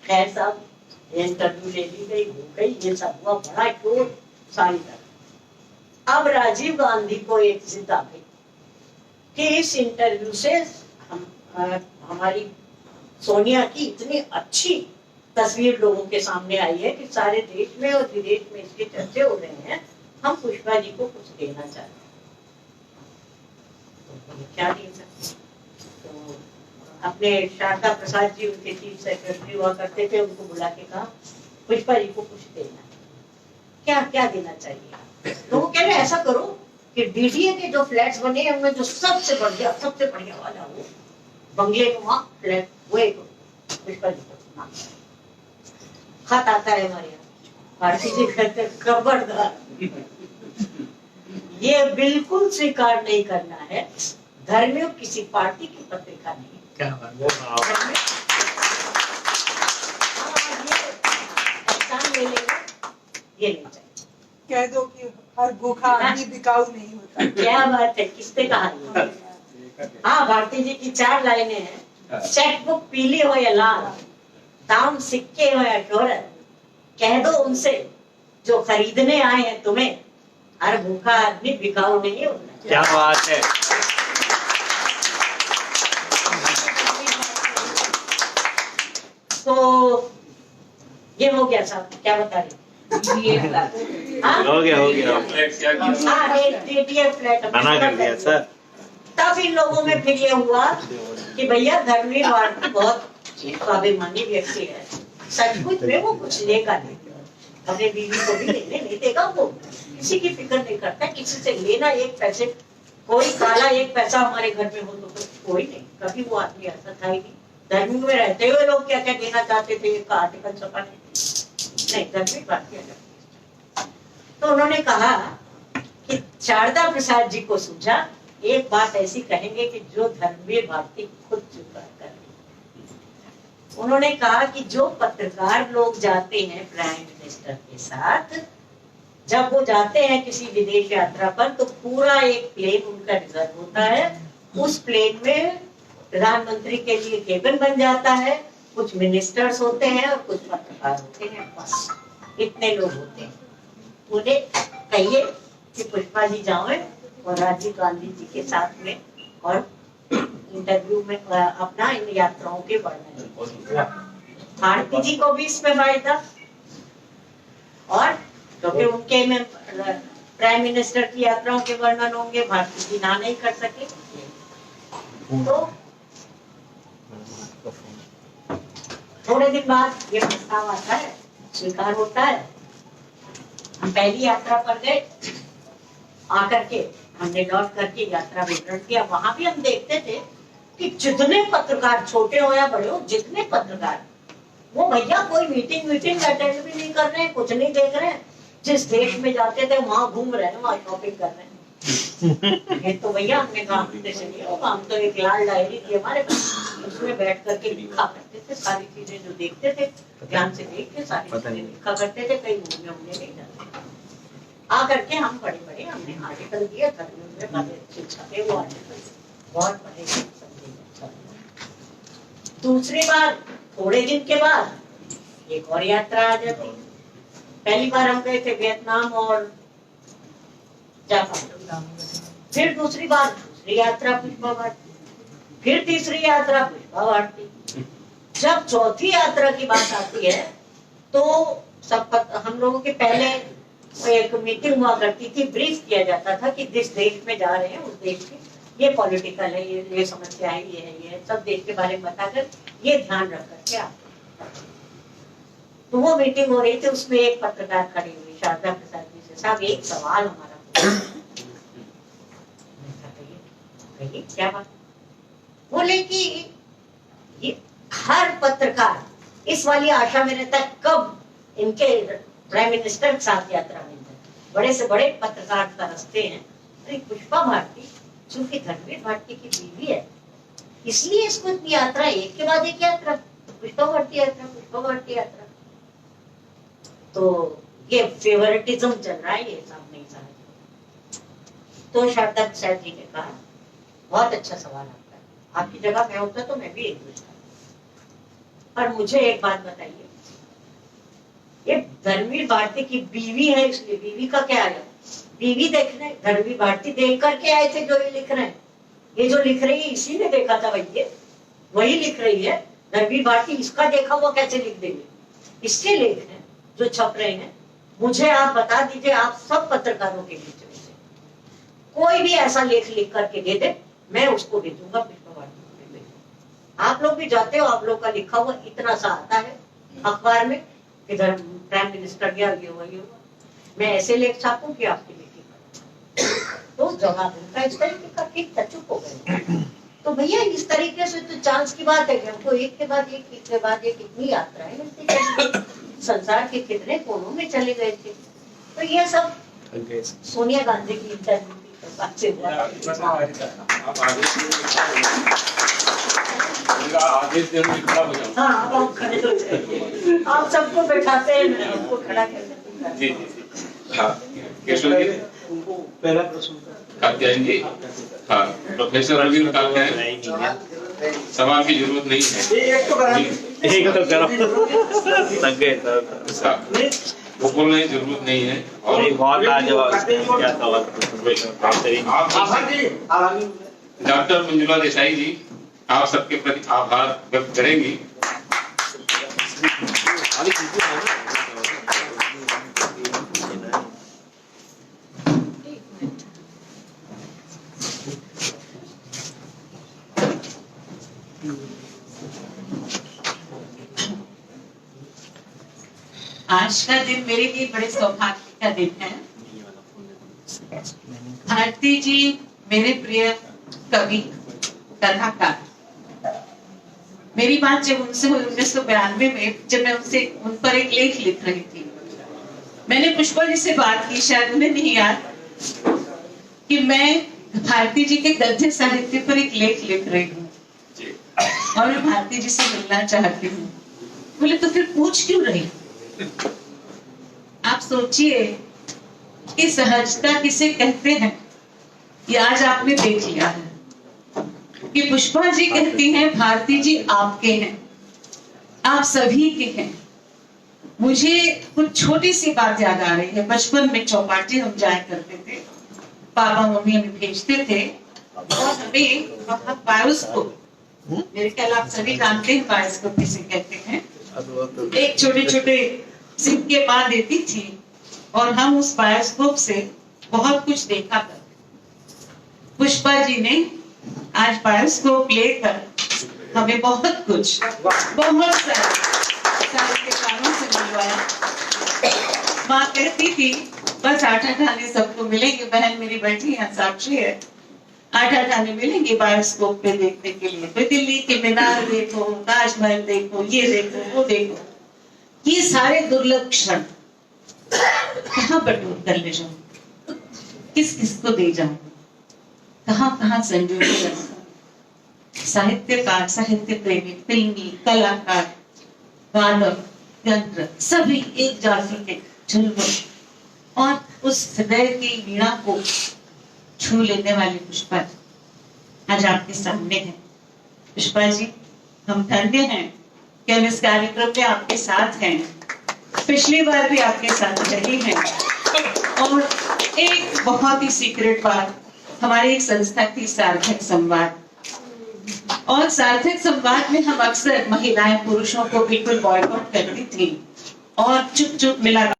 खैर साहब इंटरव्यू ले ली गई, हो गई, ये सब हुआ, बड़ा शोर सारी तरह। अब राजीव गांधी को एक जिद आ गई कि इस इंटरव्यू से हमारी सोनिया की इतनी अच्छी तस्वीर लोगों के सामने आई है कि सारे देश में और विदेश में इसके चर्चे हो रहे हैं, हम पुष्पा जी को कुछ देना चाहते हैं। तो क्या दे सकते? तो अपने शारदा प्रसाद जी उनके चीफ सेक्रेटरी हुआ करते थे, उनको बुला के कहा पुष्पा जी को कुछ देना है, क्या क्या देना चाहिए। तो वो कह रहे ऐसा करो कि डीडीए के जो फ्लैट्स बने हैं उनमें जो सबसे बढ़िया वाला वो बंगले में वहाँ फ्लैट वो एक पुष्पा जी को खत आता है हमारे यहाँ। भारती जी कहते खबरदार ये बिल्कुल स्वीकार नहीं करना है, धर्मियों किसी पार्टी की पत्रिका नहीं। क्या ये नहीं चाहिए। कह दो कि हर भूखा आदमी बिकाऊ नहीं होता। क्या बात है, किसने कहा? हाँ भारती जी की 4 लाइनें हैं। चेकबुक पीली हो या लाल, दाम सिक्के हो या शोहरत, कह दो उनसे जो खरीदने आए हैं तुम्हें, हर भूखा आदमी बिकाऊ नहीं होता। क्या बात है। तो ये हो गया साहब, क्या बता रहे? हाँ? हो गया फ्लैट क्या किया? हाँ, दे दिया फ्लैट हमने, मना पूरा कर दिया सर। तब इन लोगों में फिर ये हुआ कि भैया धर्मवीर भारती बहुत स्वाभिमानी व्यक्ति है, सचमुच में वो कुछ लेगा नहीं, अपने बीवी को भी लेने नहीं देगा, वो किसी की फिक्र नहीं करता, किसी से लेना एक पैसे, कोई काला एक पैसा हमारे घर में हो तो कोई नहीं, कभी वो आदमी ऐसा था ही नहीं। धर्म में रहते हुए लोग क्या क्या देना चाहते थे, एक आर्टिकल छपा नहीं, धर्मवीर भारती अलग। तो उन्होंने कहा कि शारदा प्रसाद जी को सूझा एक बात ऐसी कहेंगे कि जो धर्मवीर भारती खुद चुका कर। उन्होंने कहा कि जो पत्रकार लोग जाते हैं प्राइम मिनिस्टर के साथ, जब वो जाते हैं किसी विदेश यात्रा पर, तो पूरा एक प्लेन उनका रिजर्व होता है, उस प्लेन में प्रधानमंत्री के लिए केबिन बन जाता है, कुछ मिनिस्टर्स होते हैं और कुछ पत्रकार होते हैं, बस इतने लोग होते हैं। उन्हें कहिए कि पुष्पा जी जाओ और राजीव गांधी जी के साथ में और इंटरव्यू में अपना इन यात्राओं के वर्णन। भारती जी को भी इसमें फायदा, और क्योंकि उनके में प्राइम मिनिस्टर की यात्राओं के वर्णन होंगे, भारती जी ना नहीं कर सके, तो थोड़े दिन बाद ये प्रस्ताव आता है, स्वीकार होता है। हम पहली यात्रा पर गए, आकर के हमने लौट करके यात्रा विवरण किया। वहां भी हम देखते थे कि जितने पत्रकार, छोटे हो या बड़े हो, जितने पत्रकार, वो भैया कोई मीटिंग अटेंड भी नहीं कर रहे हैं, कुछ नहीं देख रहे हैं, जिस देश में जाते थे वहां घूम रहे हैं, वहां शॉपिंग कर रहे हैं। ये तो भैया हमने कहा हम तो एक लाल डायरी थी हमारे पास, उसमें बैठ करके लिखा करते थे सारी चीजें जो देखते थे, ध्यान से देख के सारी चीजें लिखा करते थे, कहीं घूमने उमने नहीं जाते। आकर के हम बड़े बड़े हमने आर्टिकल दिए, में बड़े अच्छे छपे वो आर्टिकल, बहुत बड़े समझे। दूसरी बार थोड़े दिन के बाद एक और यात्रा आ जाती। पहली बार हम गए थे वियतनाम और जापान, फिर दूसरी बार दूसरी यात्रा पुष्पा भारती, फिर तीसरी यात्रा पुष्पा भारती। जब चौथी यात्रा की बात आती है तो सब हम लोगों के पहले एक मीटिंग हुआ करती थी, ब्रीफ किया जाता था कि जिस देश में जा रहे हैं उस देश की ये पॉलिटिकल है, ये समस्या है, ये है, ये है, सब देश के बारे में बताकर ये ध्यान रख करके आप। तो वो मीटिंग हो रही थी, उसमें एक पत्रकार खड़ी हुई शारदा प्रसाद जी से, साहब एक सवाल हमारा क्या बात? बोले कि ये हर पत्रकार इस वाली आशा में रहता है कब इनके प्राइम मिनिस्टर के साथ यात्रा में जाए, बड़े से बड़े पत्रकार तरसते हैं। तो पुष्पा भारती चूंकि धर्मवीर भारती की बीवी है, इसलिए इसको इतनी यात्रा, एक के बाद एक यात्रा, पुष्पा भारती यात्रा, पुष्पा भारती यात्रा। तो ये फेवरेटिज्म चल रहा है, ये सब नहीं समझ। तो शारदा प्रसाद जी ने कहा बहुत अच्छा सवाल आपका है, आपकी जगह मैं होता तो मैं भी एक पूछता, पर मुझे एक बात बताइए, ये धर्मवीर भारती की बीवी है, इसलिए बीवी का क्या है? बीवी देखने धर्मवीर भारती देख करके आए थे जो ये लिख रहे हैं, ये जो लिख रही है इसी ने देखा था भैया, वही लिख रही है। धर्मवीर भारती इसका देखा हुआ कैसे लिख देंगे? इसके लेख हैं जो छप रहे हैं। मुझे आप बता दीजिए, आप सब पत्रकारों के बीच में से कोई भी ऐसा लेख लिख करके दे दे, मैं उसको भेजूंगा पुष्पा भारती को। आप लोग भी जाते हो, आप लोग का लिखा हुआ इतना सा आता है अखबार में, इधर प्राइम मिनिस्टर गया, ये हुआ, ये हुआ, मैं ऐसे लेख छापूं कि आपकी बेटी तो जवाब उनका इस तरीके का ठीक था, चुप हो गए। तो भैया इस तरीके से तो चांस की बात है कि हमको एक के बाद एक कितनी यात्राएं मिलती है, संसार के कितने कोनों में चले गए थे। तो ये सब सोनिया गांधी की इंटरव्यू की बात से हुआ। हाँ, आप खड़े हो जाइए, आप सबको बैठाते हैं, मैं आपको खड़ा कर जी जी। हाँ, केशव जी पहला प्रश्न कात्यायन, हाँ, प्रोफेसर अरविंद कात्यायन, सवाल की जरूरत नहीं है, एक तो करा, एक तो करो, लग गए सर, वो बोलने की जरूरत नहीं है। और बहुत लाजवाब क्या सवाल, डॉक्टर मंजुला देसाई जी आप सबके प्रति आभार व्यक्त करेंगी। आज का दिन मेरे लिए बड़े सौभाग्य का दिन है। भारती जी मेरे प्रिय कवि, कथाकार। मेरी बात जब उनसे हुई 1992 में, जब मैं उनसे उन पर एक लेख लिख रही थी, मैंने पुष्पा जी से बात की, शायद उन्हें नहीं याद, कि मैं भारती जी के गद्य साहित्य पर एक लेख लिख रही हूँ और मैं भारती जी से मिलना चाहती हूँ। बोले तो फिर पूछ क्यों रही? आप सोचिए कि सहजता किसे कहते हैं, ये आज आपने देख लिया है कि पुष्पा जी कहती हैं भारती जी आपके हैं, आप सभी के हैं। मुझे कुछ छोटी सी बात याद आ रही है। बचपन में चौपाटी हम जाया करते थे, पापा मम्मी हमें भेजते थे और हमें वहाँ बायोस्कोप, मेरे ख्याल आप सभी जानते हैं बायोस्कोप किसे कहते हैं, एक छोटे छोटे सिक्के माँ देती थी और हम उस बायोस्कोप से बहुत कुछ देखा करते। पुष्पा जी ने आज बायोस्कोप लेकर हमें बहुत कुछ, बहुत साहित्यकारों से मिलवाया। माँ कहती थी बस 8 आने सबको मिलेंगे, बहन मेरी बैठी यहाँ साक्षी है, 8 आने मिलेंगे बायोस्कोप पे देखने के लिए। कोई दिल्ली के मीनार देखो, ताजमहल देखो, ये देखो, वो देखो। ये सारे दुर्लभ क्षण कहाँ बटोर कर ले जाऊं, किस किस को दे जाऊं, कहाँ कहाँ संजो के रखूं। साहित्यकार, साहित्य प्रेमी, फिल्मी, कलाकार, वादक, यंत्र, सभी एक जाति के झुलमुल और उस हृदय की वीणा को छू लेने वाली पुष्पा आज आपके सामने है। पुष्पा जी, हम धन्य हैं कि हम इस कार्यक्रम में आपके साथ हैं। पिछली बार भी आपके साथ रही हैं और एक बहुत ही सीक्रेट बात, हमारी एक संस्था थी सार्थक संवाद, और सार्थक संवाद में हम अक्सर महिलाएं पुरुषों को बिल्कुल बॉयकॉट करती थी और चुप चुप मिला